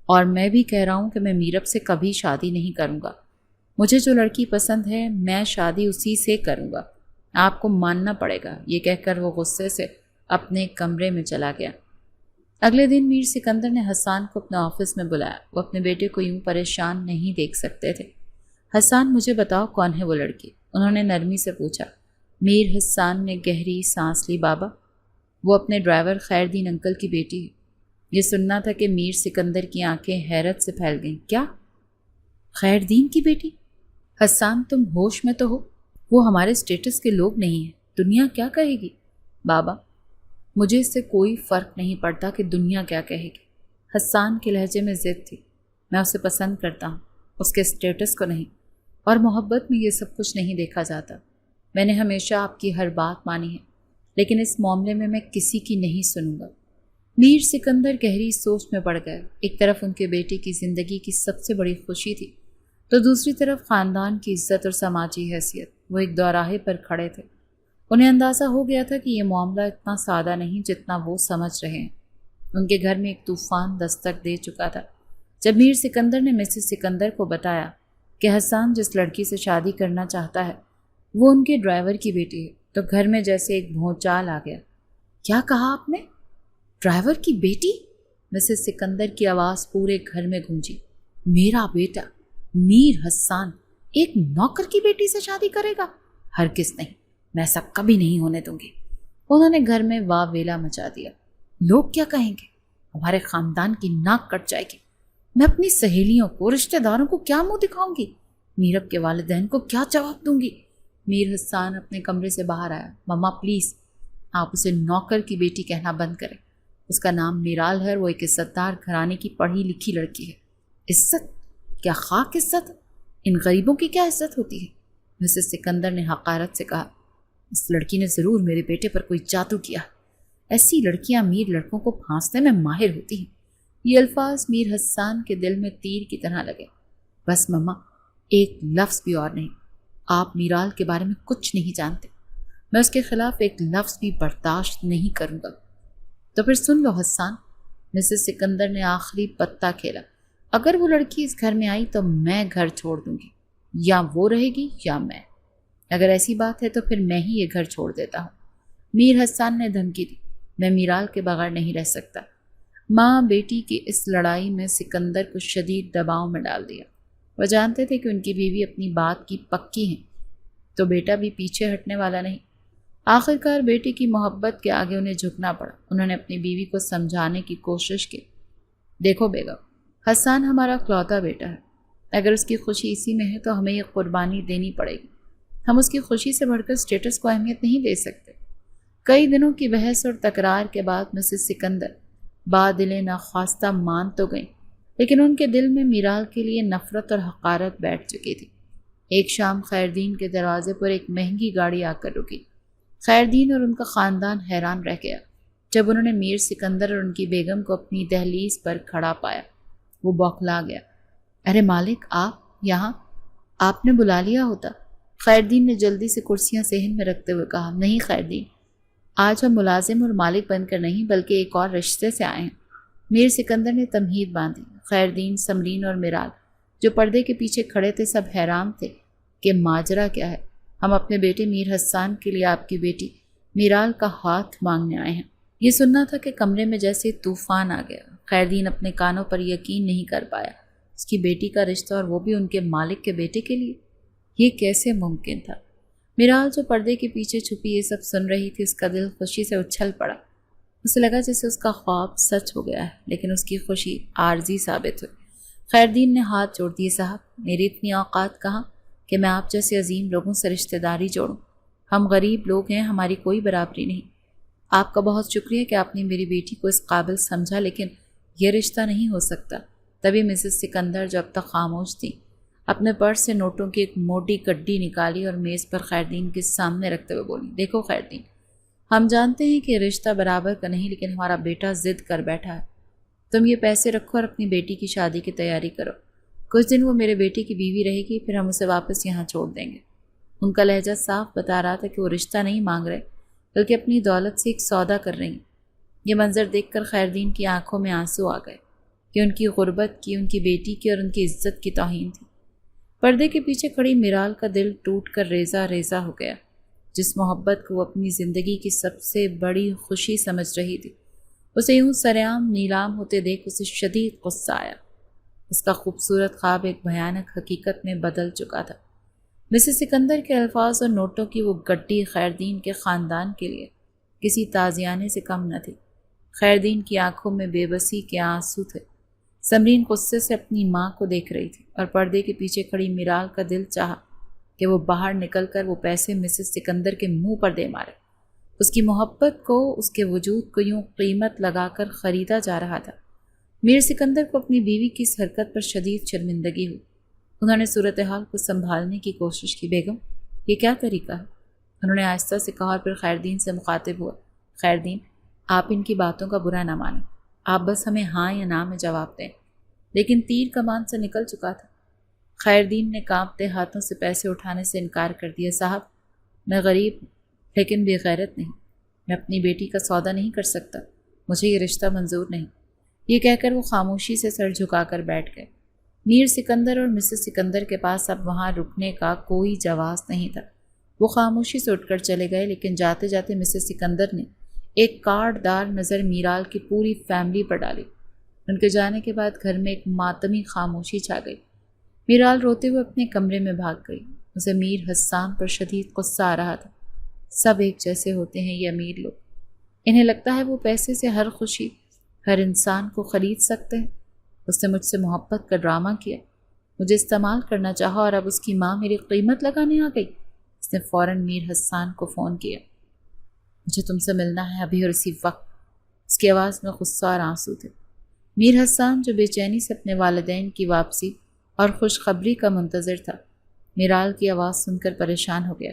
اور میں بھی کہہ رہا ہوں کہ میں میرب سے کبھی شادی نہیں کروں گا۔ مجھے جو لڑکی پسند ہے میں شادی اسی سے کروں گا، آپ کو ماننا پڑے گا۔ یہ کہہ کر وہ غصے سے اپنے کمرے میں چلا گیا۔ اگلے دن میر سکندر نے حسان کو اپنے آفس میں بلایا۔ وہ اپنے بیٹے کو یوں پریشان نہیں دیکھ سکتے تھے۔ حسان، مجھے بتاؤ کون ہے وہ لڑکی؟ انہوں نے نرمی سے پوچھا۔ میر حسان نے گہری سانس لی۔ بابا، وہ اپنے ڈرائیور خیر دین انکل کی بیٹی ہے۔ یہ سننا تھا کہ میر سکندر کی آنکھیں حیرت سے پھیل گئیں۔ کیا؟ خیر دین کی بیٹی؟ حسان، تم ہوش میں تو ہو؟ وہ ہمارے سٹیٹس کے لوگ نہیں ہیں، دنیا کیا کہے گی؟ بابا، مجھے اس سے کوئی فرق نہیں پڑتا کہ دنیا کیا کہے گی۔ حسان کے لہجے میں ضد تھی۔ میں اسے پسند کرتا ہوں، اس کے سٹیٹس کو نہیں، اور محبت میں یہ سب کچھ نہیں دیکھا جاتا۔ میں نے ہمیشہ آپ کی ہر بات مانی ہے، لیکن اس معاملے میں کسی کی نہیں سنوں گا۔ میر سکندر گہری سوچ میں پڑ گئے۔ ایک طرف ان کے بیٹے کی زندگی کی سب سے بڑی خوشی تھی، تو دوسری طرف خاندان کی عزت اور سماجی حیثیت۔ وہ ایک دوراہے پر کھڑے تھے۔ انہیں اندازہ ہو گیا تھا کہ یہ معاملہ اتنا سادہ نہیں جتنا وہ سمجھ رہے ہیں۔ ان کے گھر میں ایک طوفان دستک دے چکا تھا۔ جب میر سکندر نے مسز سکندر کو بتایا کہ حسان جس لڑکی سے شادی کرنا چاہتا ہے وہ ان کے ڈرائیور کی بیٹی ہے، تو گھر میں جیسے ایک بھونچال آ گیا۔ کیا کہا آپ نے؟ ڈرائیور کی بیٹی؟ مسز سکندر کی آواز پورے گھر میں گونجی۔ میرا بیٹا میر حسان ایک نوکر کی بیٹی سے شادی کرے گا؟ ہرگز نہیں، میں ایسا کبھی نہیں ہونے دوں گی۔ انہوں نے گھر میں واہ ویلا مچا دیا۔ لوگ کیا کہیں گے؟ ہمارے خاندان کی ناک کٹ جائے گی۔ میں اپنی سہیلیوں کو، رشتہ داروں کو کیا منہ دکھاؤں گی؟ میرب کے والدین کو کیا جواب دوں گی؟ میر حسان اپنے کمرے سے باہر آیا۔ مما پلیز، آپ اسے نوکر کی بیٹی کہنا بند کریں۔ اس کا نام میرال ہے، وہ ایک عزت دار گھرانے کی پڑھی لکھی لڑکی ہے۔ عزت؟ کیا خاک عزت؟ ان غریبوں کی کیا عزت ہوتی ہے؟ مسز سکندر نے حقارت سے کہا، اس لڑکی نے ضرور میرے بیٹے پر کوئی جادو کیا۔ ایسی لڑکیاں امیر لڑکوں کو پھانسنے میں ماہر ہوتی ہیں۔ یہ الفاظ میر حسان کے دل میں تیر کی طرح لگے۔ بس مما، ایک لفظ بھی اور نہیں۔ آپ میرال کے بارے میں کچھ نہیں جانتے۔ میں اس کے خلاف ایک لفظ بھی برداشت نہیں کروں گا۔ تو پھر سن لو حسان، مسز سکندر نے آخری پتا کھیلا، اگر وہ لڑکی اس گھر میں آئی تو میں گھر چھوڑ دوں گی، یا وہ رہے گی یا میں۔ اگر ایسی بات ہے تو پھر میں ہی یہ گھر چھوڑ دیتا ہوں۔ میر حسان نے دھمکی دی، میں میرال کے بغیر نہیں رہ سکتا۔ ماں بیٹی کی اس لڑائی میں سکندر کو شدید دباؤ میں ڈال دیا۔ وہ جانتے تھے کہ ان کی بیوی اپنی بات کی پکی ہیں، تو بیٹا بھی پیچھے ہٹنے والا نہیں۔ آخرکار بیٹی کی محبت کے آگے انہیں جھکنا پڑا۔ انہوں نے اپنی بیوی کو سمجھانے کی کوشش کی، دیکھو بیگم، حسان ہمارا اکلوتا بیٹا ہے۔ اگر اس کی خوشی اسی میں ہے تو ہمیں یہ قربانی دینی پڑے گی۔ ہم اس کی خوشی سے بڑھ کر اسٹیٹس کو اہمیت نہیں دے سکتے۔ کئی دنوں کی بحث اور تکرار کے بعد مسز سکندر بادل ناخواستہ مان تو گئیں، لیکن ان کے دل میں میرال کے لیے نفرت اور حقارت بیٹھ چکی تھی۔ ایک شام خیردین کے دروازے پر ایک مہنگی گاڑی آ کر رکی۔ خیردین اور ان کا خاندان حیران رہ گیا جب انہوں نے میر سکندر اور ان کی بیگم کو اپنی دہلیز پر کھڑا پایا۔ وہ بوکھلا گیا۔ ارے مالک، آپ یہاں؟ آپ نے بلا لیا ہوتا۔ خیردین نے جلدی سے کرسیاں صحن میں رکھتے ہوئے کہا، نہیں خیردین، آج ہم ملازم اور مالک بن کر نہیں بلکہ ایک اور رشتے سے آئے ہیں۔ میر سکندر نے تمہید باندھی۔ خیردین، سمرین اور میرال جو پردے کے پیچھے کھڑے تھے سب حیران تھے کہ ماجرا کیا ہے۔ ہم اپنے بیٹے میر حسان کے لیے آپ کی بیٹی میرال کا ہاتھ مانگنے آئے ہیں۔ یہ سننا تھا کہ کمرے میں جیسے طوفان آ گیا۔ خیردین اپنے کانوں پر یقین نہیں کر پایا۔ اس کی بیٹی کا رشتہ اور وہ بھی ان کے مالک کے بیٹے کے لیے، یہ کیسے ممکن تھا؟ میرال جو پردے کے پیچھے چھپی یہ سب سن رہی تھی، اس کا دل خوشی سے اچھل پڑا۔ اسے لگا جیسے اس کا خواب سچ ہو گیا ہے، لیکن اس کی خوشی عارضی ثابت ہوئی۔ خیردین نے ہاتھ جوڑ دیے، صاحب میری اتنی اوقات کہاں کہ میں آپ جیسے عظیم لوگوں سے رشتہ داری جوڑوں۔ ہم غریب لوگ ہیں، ہماری کوئی برابری نہیں۔ آپ کا بہت شکریہ کہ آپ نے میری بیٹی کو اس قابل سمجھا، لیکن یہ رشتہ نہیں ہو سکتا۔ تبھی مسز سکندر جو اب تک خاموش تھی، اپنے پرس سے نوٹوں کی ایک موٹی گڈی نکالی اور میز پر خیردین کے سامنے رکھتے ہوئے بولی، دیکھو خیردین، ہم جانتے ہیں کہ رشتہ برابر کا نہیں، لیکن ہمارا بیٹا ضد کر بیٹھا ہے۔ تم یہ پیسے رکھو اور اپنی بیٹی کی شادی کی تیاری کرو۔ کچھ دن وہ میرے بیٹے کی بیوی رہے گی، پھر ہم اسے واپس یہاں چھوڑ دیں گے۔ ان کا لہجہ صاف بتا رہا تھا کہ وہ رشتہ نہیں مانگ رہے، بلکہ اپنی دولت سے ایک سودا کر رہی ہیں۔ یہ منظر دیکھ کر خیردین کی آنکھوں میں آنسو آ گئے کہ ان کی غربت کی، ان کی بیٹی کی اور ان کی عزت کی توہین تھی۔ پردے کے پیچھے کھڑی میرال کا دل ٹوٹ کر ریزہ ریزہ ہو گیا۔ جس محبت کو وہ اپنی زندگی کی سب سے بڑی خوشی سمجھ رہی تھی، اسے یوں سرعام نیلام ہوتے دیکھ اسے شدید غصہ آیا۔ اس کا خوبصورت خواب ایک بھیانک حقیقت میں بدل چکا تھا۔ مسز سکندر کے الفاظ اور نوٹوں کی وہ گڈی خیردین کے خاندان کے لیے کسی تازیانے سے کم نہ تھی۔ خیردین کی آنکھوں میں بے بسی کے آنسو تھے۔ سمرین غصے سے اپنی ماں کو دیکھ رہی تھی اور پردے کے پیچھے کھڑی میرال کا دل چاہا کہ وہ باہر نکل کر وہ پیسے مسز سکندر کے منہ پر دے مارے۔ اس کی محبت کو، اس کے وجود کو یوں قیمت لگا کر خریدا جا رہا تھا۔ میر سکندر کو اپنی بیوی کی اس حرکت پر شدید شرمندگی ہوئی۔ انہوں نے صورتحال کو سنبھالنے کی کوشش کی۔ بیگم، یہ کیا طریقہ ہے؟ انہوں نے آہستہ سے کہا اور پھر خیردین سے مخاطب ہوا، خیردین، آپ ان کی باتوں کا برا نہ مانیں، آپ بس ہمیں ہاں یا نہ میں جواب دیں۔ لیکن تیر کمان سے نکل چکا تھا۔ خیردین نے کانپتے ہاتھوں سے پیسے اٹھانے سے انکار کر دیا۔ صاحب، میں غریب ہوں لیکن بے غیرت نہیں، میں اپنی بیٹی کا سودا نہیں کر سکتا، مجھے یہ رشتہ منظور نہیں۔ یہ کہہ کر وہ خاموشی سے سر جھکا کر بیٹھ گئے۔ میر سکندر اور مسز سکندر کے پاس اب وہاں رکنے کا کوئی جواز نہیں تھا۔ وہ خاموشی سے اٹھ کر چلے گئے، لیکن جاتے جاتے مسز سکندر نے ایک کاٹ دار نظر میرال کی پوری فیملی پر ڈالی۔ ان کے جانے کے بعد گھر میں ایک ماتمی خاموشی چھا گئی۔ میرال روتے ہوئے اپنے کمرے میں بھاگ گئی۔ اسے میر حسان پر شدید غصہ آ رہا تھا۔ سب ایک جیسے ہوتے ہیں یہ امیر لوگ، انہیں لگتا ہے وہ پیسے سے ہر خوشی، ہر انسان کو خرید سکتے ہیں۔ اس نے مجھ سے محبت کا ڈرامہ کیا، مجھے استعمال کرنا چاہا اور اب اس کی ماں میری قیمت لگانے آ گئی۔ اس نے فوراً میر حسان کو فون کیا۔ مجھے تم سے ملنا ہے ابھی اور اسی وقت۔ اس کی آواز میں غصہ اور آنسو تھے۔ میر حسان جو بے چینی سے اپنے والدین کی واپسی اور خوشخبری کا منتظر تھا، میرال کی آواز سن کر پریشان ہو گیا۔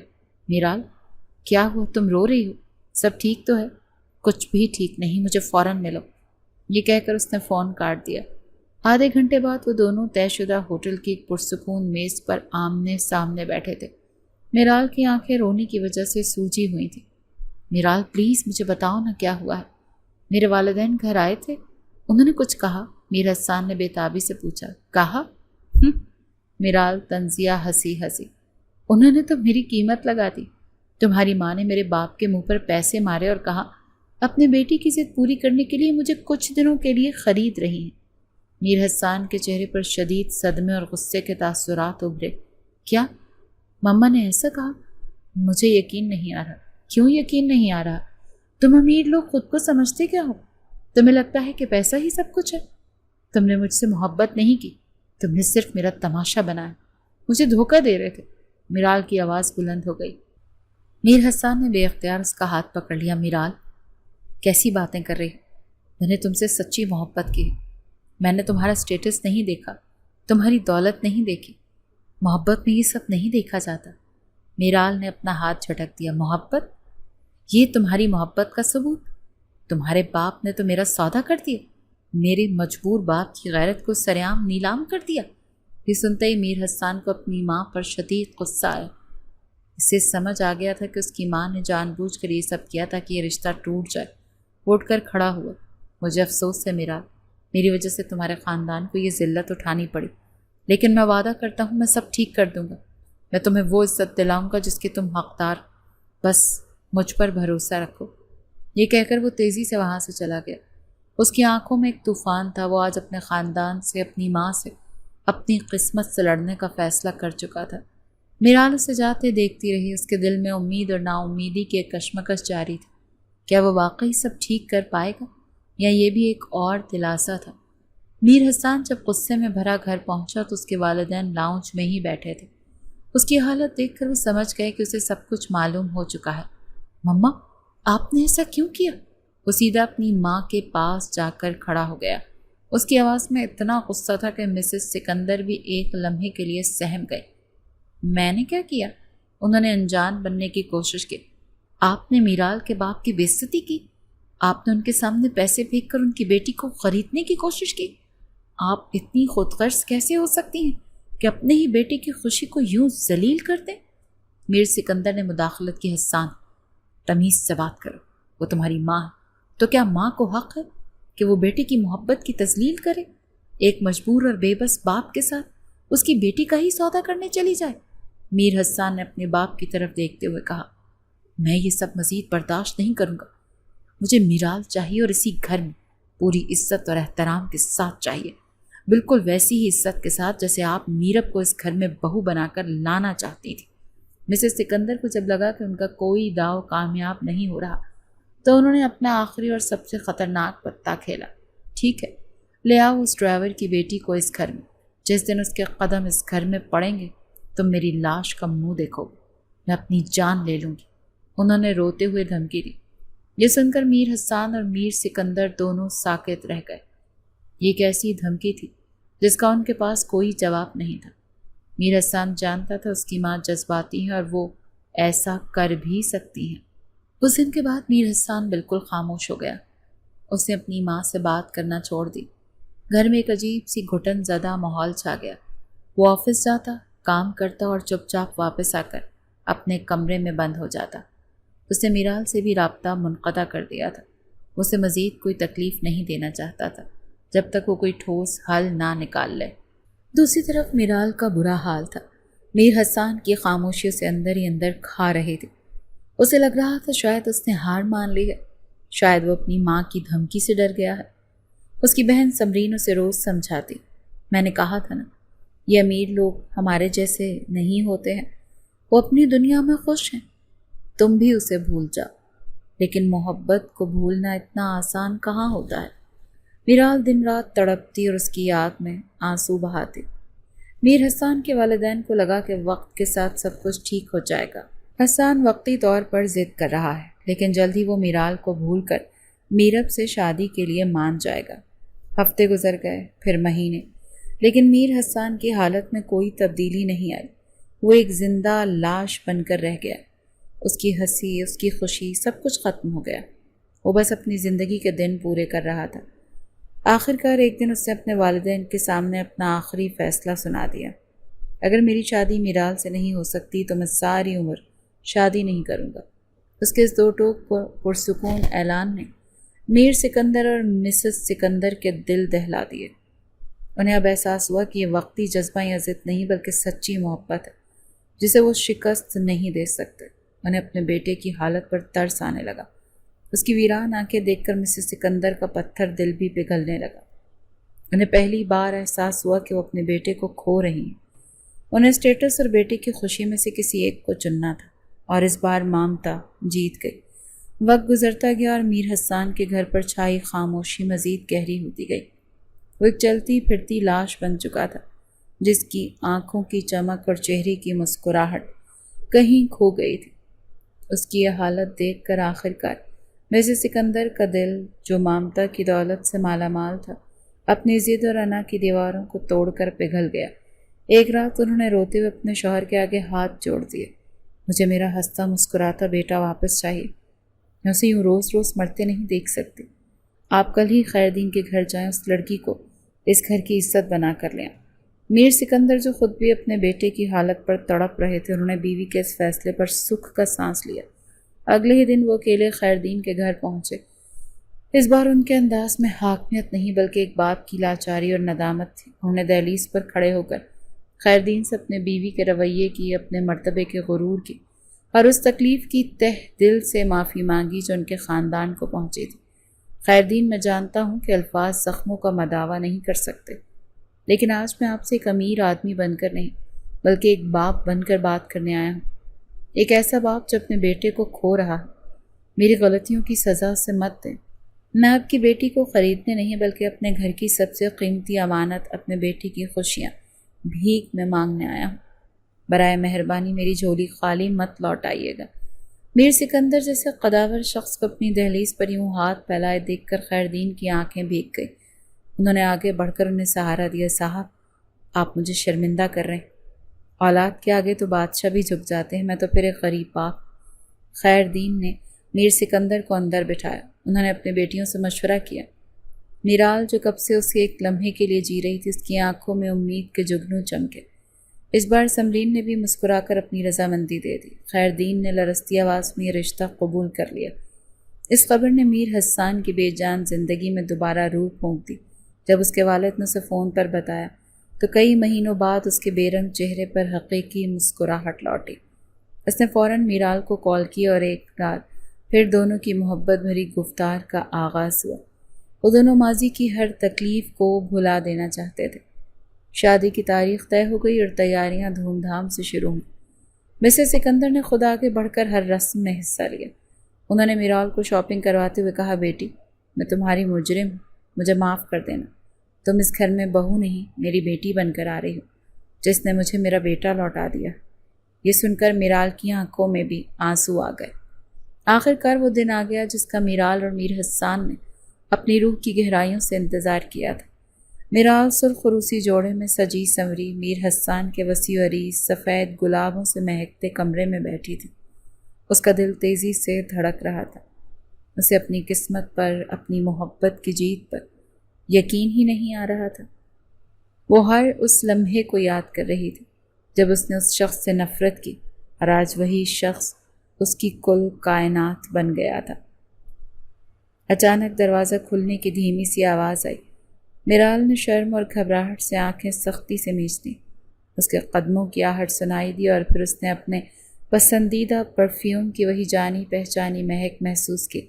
میرال، کیا ہوا؟ تم رو رہی ہو؟ سب ٹھیک تو ہے؟ کچھ بھی ٹھیک نہیں، مجھے فوراً ملو، یہ کہہ کر اس نے فون کاٹ دیا۔ آدھے گھنٹے بعد وہ دونوں طے شدہ ہوٹل کی ایک پرسکون میز پر آمنے سامنے بیٹھے تھے۔ میرال کی آنکھیں رونے کی وجہ سے سوجی ہوئی تھیں۔ میرال پلیز مجھے بتاؤ نا کیا ہوا ہے؟ میرے والدین گھر آئے تھے، انہوں نے کچھ کہا؟ میر حسان نے بے تابی سے پوچھا۔ کہا؟ میرال طنزیہ ہنسی۔ انہوں نے تو میری قیمت لگا دی۔ تمہاری ماں نے میرے باپ کے منہ پر پیسے مارے اور کہا اپنے بیٹی کی ضد پوری کرنے کے لیے مجھے کچھ دنوں کے لیے خرید رہی ہیں۔ میر حسان کے چہرے پر شدید صدمے اور غصے کے تاثرات ابھرے۔ کیا مما نے ایسا کہا؟ مجھے یقین نہیں آ رہا۔ کیوں یقین نہیں آ رہا؟ تم امیر لوگ خود کو سمجھتے کیا ہو؟ تمہیں لگتا ہے کہ پیسہ ہی سب کچھ ہے؟ تم نے مجھ سے محبت نہیں کی، تم نے صرف میرا تماشا بنایا، مجھے دھوکہ دے رہے تھے۔ میرال کی آواز بلند ہو گئی۔ میر حسان نے بے اختیار اس کا ہاتھ پکڑ لیا۔ میرال، کیسی باتیں کر رہی؟ میں نے تم سے سچی محبت کی، میں نے تمہارا سٹیٹس نہیں دیکھا، تمہاری دولت نہیں دیکھی۔ محبت میں یہ سب نہیں دیکھا جاتا۔ میرال نے اپنا ہاتھ جھٹک دیا۔ محبت؟ یہ تمہاری محبت کا ثبوت؟ تمہارے باپ نے تو میرا سودا کر دیا، میرے مجبور باپ کی غیرت کو سرعام نیلام کر دیا۔ یہ سنتے ہی میر حسان کو اپنی ماں پر شدید غصہ آیا۔ اسے سمجھ آ گیا تھا کہ اس کی ماں نے جان بوجھ کر یہ سب کیا تاکہ یہ رشتہ ٹوٹ جائے۔ اٹھ کر کھڑا ہوا۔ مجھے افسوس ہے میرال، میری وجہ سے تمہارے خاندان کو یہ ذلت اٹھانی پڑی، لیکن میں وعدہ کرتا ہوں میں سب ٹھیک کر دوں گا۔ میں تمہیں وہ عزت دلاؤں گا جس کے تم حقدار، بس مجھ پر بھروسہ رکھو۔ یہ کہہ کر وہ تیزی سے وہاں سے چلا گیا۔ اس کی آنکھوں میں ایک طوفان تھا۔ وہ آج اپنے خاندان سے، اپنی ماں سے، اپنی قسمت سے لڑنے کا فیصلہ کر چکا تھا۔ میرال اسے جاتے دیکھتی رہی۔ اس کے دل میں امید اور نا امیدی کی ایک کشمکش جاری تھی۔ کیا وہ واقعی سب ٹھیک کر پائے گا یا یہ بھی ایک اور دلاسا تھا؟ میر حسان جب غصے میں بھرا گھر پہنچا تو اس کے والدین لاؤنج میں ہی بیٹھے تھے۔ اس کی حالت دیکھ کر وہ سمجھ گئے کہ اسے سب کچھ معلوم ہو چکا ہے۔ مما، آپ نے ایسا کیوں کیا؟ وہ سیدھا اپنی ماں کے پاس جا کر کھڑا ہو گیا۔ اس کی آواز میں اتنا غصہ تھا کہ مسز سکندر بھی ایک لمحے کے لیے سہم گئے۔ میں نے کیا کیا؟ انہوں نے انجان بننے کی کوشش کی۔ آپ نے میرال کے باپ کی بے عزتی کی، آپ نے ان کے سامنے پیسے پھینک کر ان کی بیٹی کو خریدنے کی کوشش کی۔ آپ اتنی خود غرض کیسے ہو سکتی ہیں کہ اپنے ہی بیٹے کی خوشی کو یوں ذلیل کر دیں؟ میر سکندر نے مداخلت کی۔ حسان، تمیز سے بات کرو، وہ تمہاری ماں ہے، تو کیا ماں کو حق ہے کہ وہ بیٹے کی محبت کی تذلیل کرے؟ ایک مجبور اور بے بس باپ کے ساتھ اس کی بیٹی کا ہی سودا کرنے چلی جائے؟ میر حسان نے اپنے باپ کی طرف دیکھتے ہوئے کہا، میں یہ سب مزید برداشت نہیں کروں گا۔ مجھے میرال چاہیے اور اسی گھر میں پوری عزت اور احترام کے ساتھ چاہیے، بالکل ویسی ہی عزت کے ساتھ جیسے آپ میرب کو اس گھر میں بہو بنا کر لانا چاہتی تھی۔ مسز سکندر کو جب لگا کہ ان کا کوئی داؤ کامیاب نہیں ہو رہا تو انہوں نے اپنا آخری اور سب سے خطرناک پتہ کھیلا۔ ٹھیک ہے، لے آؤ اس ڈرائیور کی بیٹی کو اس گھر میں۔ جس دن اس کے قدم اس گھر میں پڑیں گے تم میری لاش کا منہ دیکھو گے، میں اپنی جان لے لوں گی۔ انہوں نے روتے ہوئے دھمکی دی۔ یہ سن کر میر حسان اور میر سکندر دونوں ساکت رہ گئے۔ یہ ایک ایسی دھمکی تھی جس کا ان کے پاس کوئی جواب نہیں تھا۔ میر حسان جانتا تھا اس کی ماں جذباتی ہے اور وہ ایسا کر بھی سکتی ہیں۔ اس دن کے بعد میر حسان بالکل خاموش ہو گیا۔ اس نے اپنی ماں سے بات کرنا چھوڑ دی۔ گھر میں ایک عجیب سی گھٹن زدہ ماحول چھا گیا۔ وہ آفس جاتا، کام کرتا اور چپ چاپ واپس آ کر اپنے کمرے میں بند ہو جاتا۔ اس نے میرال سے بھی رابطہ منقطع کر دیا تھا۔ اسے مزید کوئی تکلیف نہیں دینا چاہتا تھا جب تک وہ کوئی ٹھوس حل نہ نکال لے۔ دوسری طرف میرال کا برا حال تھا۔ میر حسان کی خاموشی اسے اندر ہی اندر کھا رہی تھی۔ اسے لگ رہا تھا شاید اس نے ہار مان لی ہے، شاید وہ اپنی ماں کی دھمکی سے ڈر گیا ہے۔ اس کی بہن سمرین اسے روز سمجھاتی، میں نے کہا تھا نا، یہ امیر لوگ ہمارے جیسے نہیں ہوتے ہیں، وہ اپنی دنیا میں خوش ہیں، تم بھی اسے بھول جاؤ۔ لیکن محبت کو بھولنا اتنا آسان کہاں ہوتا ہے؟ میرال دن رات تڑپتی اور اس کی یاد میں آنسو بہاتی۔ میر حسان کے والدین کو لگا کہ وقت کے ساتھ سب کچھ ٹھیک ہو جائے گا۔ حسان وقتی طور پر ضد کر رہا ہے، لیکن جلد ہی وہ میرال کو بھول کر میرب سے شادی کے لیے مان جائے گا۔ ہفتے گزر گئے، پھر مہینے، لیکن میر حسان کی حالت میں کوئی تبدیلی نہیں آئی۔ وہ ایک زندہ لاش بن کر رہ گیا۔ اس کی ہنسی، اس کی خوشی، سب کچھ ختم ہو گیا۔ وہ بس اپنی زندگی کے دن پورے کر رہا تھا۔ آخرکار ایک دن اس نے اپنے والدین کے سامنے اپنا آخری فیصلہ سنا دیا۔ اگر میری شادی میرال سے نہیں ہو سکتی تو میں ساری عمر شادی نہیں کروں گا۔ اس کے اس دو ٹوک پرسکون اعلان نے میر سکندر اور مسز سکندر کے دل دہلا دیے۔ انہیں اب احساس ہوا کہ یہ وقتی جذبہ یا ضد نہیں بلکہ سچی محبت ہے جسے وہ شکست نہیں دے سکتے۔ انہیں اپنے بیٹے کی حالت پر ترس آنے لگا۔ اس کی ویران آنکھیں دیکھ کر مسز سکندر کا پتھر دل بھی پگھلنے لگا۔ انہیں پہلی بار احساس ہوا کہ وہ اپنے بیٹے کو کھو رہی ہیں۔ انہیں اسٹیٹس اور بیٹے کی خوشی میں سے کسی ایک کو چننا تھا، اور اس بار مامتا جیت گئی۔ وقت گزرتا گیا اور میر حسان کے گھر پر چھائی خاموشی مزید گہری ہوتی گئی۔ وہ ایک چلتی پھرتی لاش بن چکا تھا، جس کی آنکھوں کی چمک اور چہرے کی مسکراہٹ کہیں کھو گئی تھی۔ اس کی یہ حالت دیکھ کر آخرکار مسز سکندر کا دل، جو مامتا کی دولت سے مالا مال تھا، اپنی ضد اور انا کی دیواروں کو توڑ کر پگھل گیا۔ ایک رات انہوں نے روتے ہوئے اپنے شوہر کے آگے ہاتھ جوڑ دیے۔ مجھے میرا ہنستا مسکراتا بیٹا واپس چاہیے۔ میں اسے یوں روز روز مرتے نہیں دیکھ سکتی۔ آپ کل ہی خیردین کے گھر جائیں، اس لڑکی کو اس گھر کی عزت بنا کر لیں۔ میر سکندر جو خود بھی اپنے بیٹے کی حالت پر تڑپ رہے تھے، انہوں نے بیوی کے اس فیصلے پر سکھ کا سانس لیا۔ اگلے ہی دن وہ اکیلے خیردین کے گھر پہنچے۔ اس بار ان کے انداز میں حاکمیت نہیں بلکہ ایک باپ کی لاچاری اور ندامت تھی۔ انہوں نے دہلیز پر کھڑے ہو کر خیردین سے اپنے بیوی کے رویے کی، اپنے مرتبے کے غرور کی اور اس تکلیف کی تہ دل سے معافی مانگی جو ان کے خاندان کو پہنچی تھی۔ خیردین، میں جانتا ہوں کہ الفاظ زخموں کا مداوا نہیں کر سکتے، لیکن آج میں آپ سے ایک امیر آدمی بن کر نہیں بلکہ ایک باپ بن کر بات کرنے آیا ہوں۔ ایک ایسا باپ جو اپنے بیٹے کو کھو رہا ہے۔ میری غلطیوں کی سزا سے مت دیں۔ میں آپ کی بیٹی کو خریدنے نہیں بلکہ اپنے گھر کی سب سے قیمتی امانت، اپنے بیٹی کی خوشیاں، بھیک میں مانگنے آیا ہوں۔ برائے مہربانی میری جھولی خالی مت لوٹائیے گا۔ میر سکندر جیسے قداور شخص کو اپنی دہلیز پر یوں ہاتھ پھیلائے دیکھ کر خیردین کی آنکھیں بھیگ گئی۔ انہوں نے آگے بڑھ کر انہیں سہارا دیا۔ صاحب، آپ مجھے شرمندہ کر رہے ہیں۔ اولاد کے آگے تو بادشاہ بھی جھک جاتے ہیں، میں تو پھر ایک غریب باپ۔ خیردین نے میر سکندر کو اندر بٹھایا۔ انہوں نے اپنی بیٹیوں سے مشورہ کیا۔ میرال جو کب سے اس کے ایک لمحے کے لیے جی رہی تھی، اس کی آنکھوں میں امید کے جگنو چمکے۔ اس بار سمرین نے بھی مسکرا کر اپنی رضامندی دے دی۔ خیردین نے لرزتی آواز میں یہ رشتہ قبول کر لیا۔ اس خبر نے میر حسان کی بے جان زندگی میں دوبارہ روح پھونک دی۔ جب اس کے والد نے اسے فون پر بتایا تو کئی مہینوں بعد اس کے بے رنگ چہرے پر حقیقی مسکراہٹ لوٹی۔ اس نے فوراً میرال کو کال کیا اور ایک رات پھر دونوں کی محبت بھری گفتار کا آغاز ہوا۔ وہ دونوں ماضی کی ہر تکلیف کو بھلا دینا چاہتے تھے۔ شادی کی تاریخ طے ہو گئی اور تیاریاں دھوم دھام سے شروع ہوئیں۔ مسز سکندر نے خود آگے بڑھ کر ہر رسم میں حصہ لیا۔ انہوں نے میرال کو شاپنگ کرواتے ہوئے کہا، بیٹی، میں تمہاری مجرم ہوں، مجھے معاف کر دینا۔ تم اس گھر میں بہو نہیں، میری بیٹی بن کر آ رہی ہو، جس نے مجھے میرا بیٹا لوٹا دیا۔ یہ سن کر میرال کی آنکھوں میں بھی آنسو آ گئے۔ آخرکار وہ دن آ گیا جس کا میرال اور میر حسان نے اپنی روح کی گہرائیوں سے انتظار کیا تھا۔ میرال سرخ روسی جوڑے میں سجی سنوری میر حسان کے وسیع و عریض سفید گلابوں سے مہکتے کمرے میں بیٹھی تھی۔ اس کا دل تیزی سے دھڑک رہا تھا۔ اسے اپنی قسمت پر، اپنی محبت کی جیت پر یقین ہی نہیں آ رہا تھا۔ وہ ہر اس لمحے کو یاد کر رہی تھی جب اس نے اس شخص سے نفرت کی اور آج وہی شخص اس کی کل کائنات بن گیا تھا۔ اچانک دروازہ کھلنے کی دھیمی سی آواز آئی۔ میرال نے شرم اور گھبراہٹ سے آنکھیں سختی سے مینچ دیں۔ اس کے قدموں کی آہٹ سنائی دی اور پھر اس نے اپنے پسندیدہ پرفیوم کی وہی جانی پہچانی مہک محسوس کی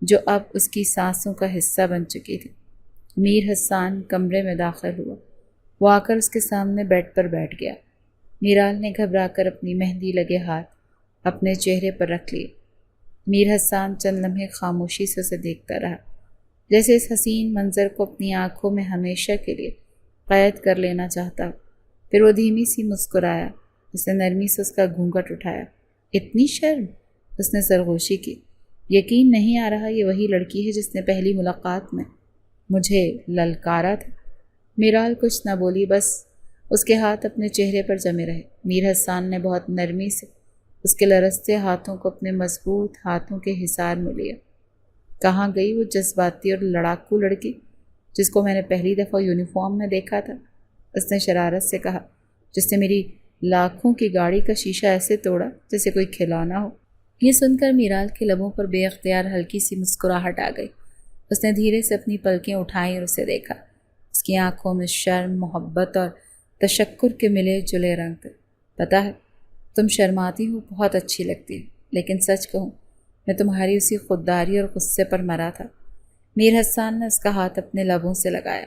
جو اب اس کی سانسوں کا حصہ بن چکی تھی۔ میر حسان کمرے میں داخل ہوا۔ وہ آ کر اس کے سامنے بیڈ پر بیٹھ گیا۔ میرال نے گھبرا کر اپنی مہندی لگے ہاتھ اپنے چہرے پر رکھ لیے۔ میر حسان چند لمحے خاموشی سے اسے دیکھتا رہا، جیسے اس حسین منظر کو اپنی آنکھوں میں ہمیشہ کے لیے قید کر لینا چاہتا ہو۔ پھر وہ دھیمی سی مسکرایا۔ اس نے نرمی سے اس کا گھونگھٹ اٹھایا۔ اتنی شرم؟ اس نے سرگوشی کی۔ یقین نہیں آ رہا یہ وہی لڑکی ہے جس نے پہلی ملاقات میں مجھے للکارا تھا۔ میرال کچھ نہ بولی، بس اس کے ہاتھ اپنے چہرے پر جمے رہے۔ میر حسان نے بہت نرمی سے اس کے لرزتے ہاتھوں کو اپنے مضبوط ہاتھوں کے حصار میں لیا۔ کہاں گئی وہ جذباتی اور لڑاکو لڑکی جس کو میں نے پہلی دفعہ یونیفارم میں دیکھا تھا؟ اس نے شرارت سے کہا، جس نے میری لاکھوں کی گاڑی کا شیشہ ایسے توڑا جیسے کوئی کھلونا ہو۔ یہ سن کر میرال کے لبوں پر بے اختیار ہلکی سی مسکراہٹ آ گئی۔ اس نے دھیرے سے اپنی پلکیں اٹھائیں اور اسے دیکھا۔ اس کی آنکھوں میں شرم، محبت اور تشکر کے ملے جلے رنگ تھے۔ پتہ ہے تم شرماتی ہو، بہت اچھی لگتی ہے، لیکن سچ کہوں میں تمہاری اسی خودداری اور غصے پر مرا تھا۔ میر حسان نے اس کا ہاتھ اپنے لبوں سے لگایا۔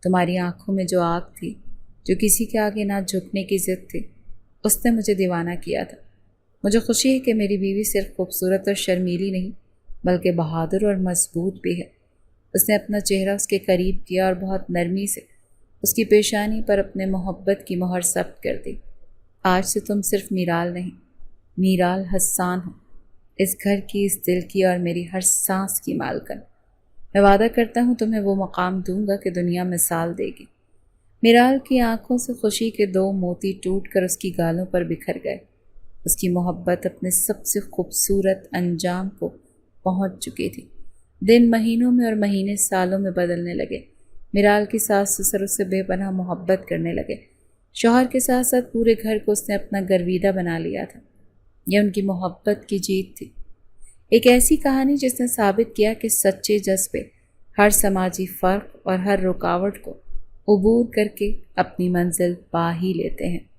تمہاری آنکھوں میں جو آگ تھی، جو کسی کے آگے نہ جھکنے کی ضد تھی، اس نے مجھے دیوانہ کیا تھا۔ مجھے خوشی ہے کہ میری بیوی صرف خوبصورت اور شرمیلی نہیں بلکہ بہادر اور مضبوط بھی ہے۔ اس نے اپنا چہرہ اس کے قریب کیا اور بہت نرمی سے اس کی پیشانی پر اپنے محبت کی مہر ثبت کر دی۔ آج سے تم صرف میرال نہیں، میرال حسان ہو، اس گھر کی، اس دل کی اور میری ہر سانس کی مالکن۔ میں وعدہ کرتا ہوں تمہیں وہ مقام دوں گا کہ دنیا مثال دے گی۔ میرال کی آنکھوں سے خوشی کے دو موتی ٹوٹ کر اس کی گالوں پر بکھر گئے۔ اس کی محبت اپنے سب سے خوبصورت انجام کو پہنچ چکی تھی۔ دن مہینوں میں اور مہینے سالوں میں بدلنے لگے۔ میرال کی ساس سسر اس سے بے پناہ محبت کرنے لگے۔ شوہر کے ساتھ ساتھ پورے گھر کو اس نے اپنا گرویدہ بنا لیا تھا۔ یہ ان کی محبت کی جیت تھی، ایک ایسی کہانی جس نے ثابت کیا کہ سچے جذبے ہر سماجی فرق اور ہر رکاوٹ کو عبور کر کے اپنی منزل پا ہی لیتے ہیں۔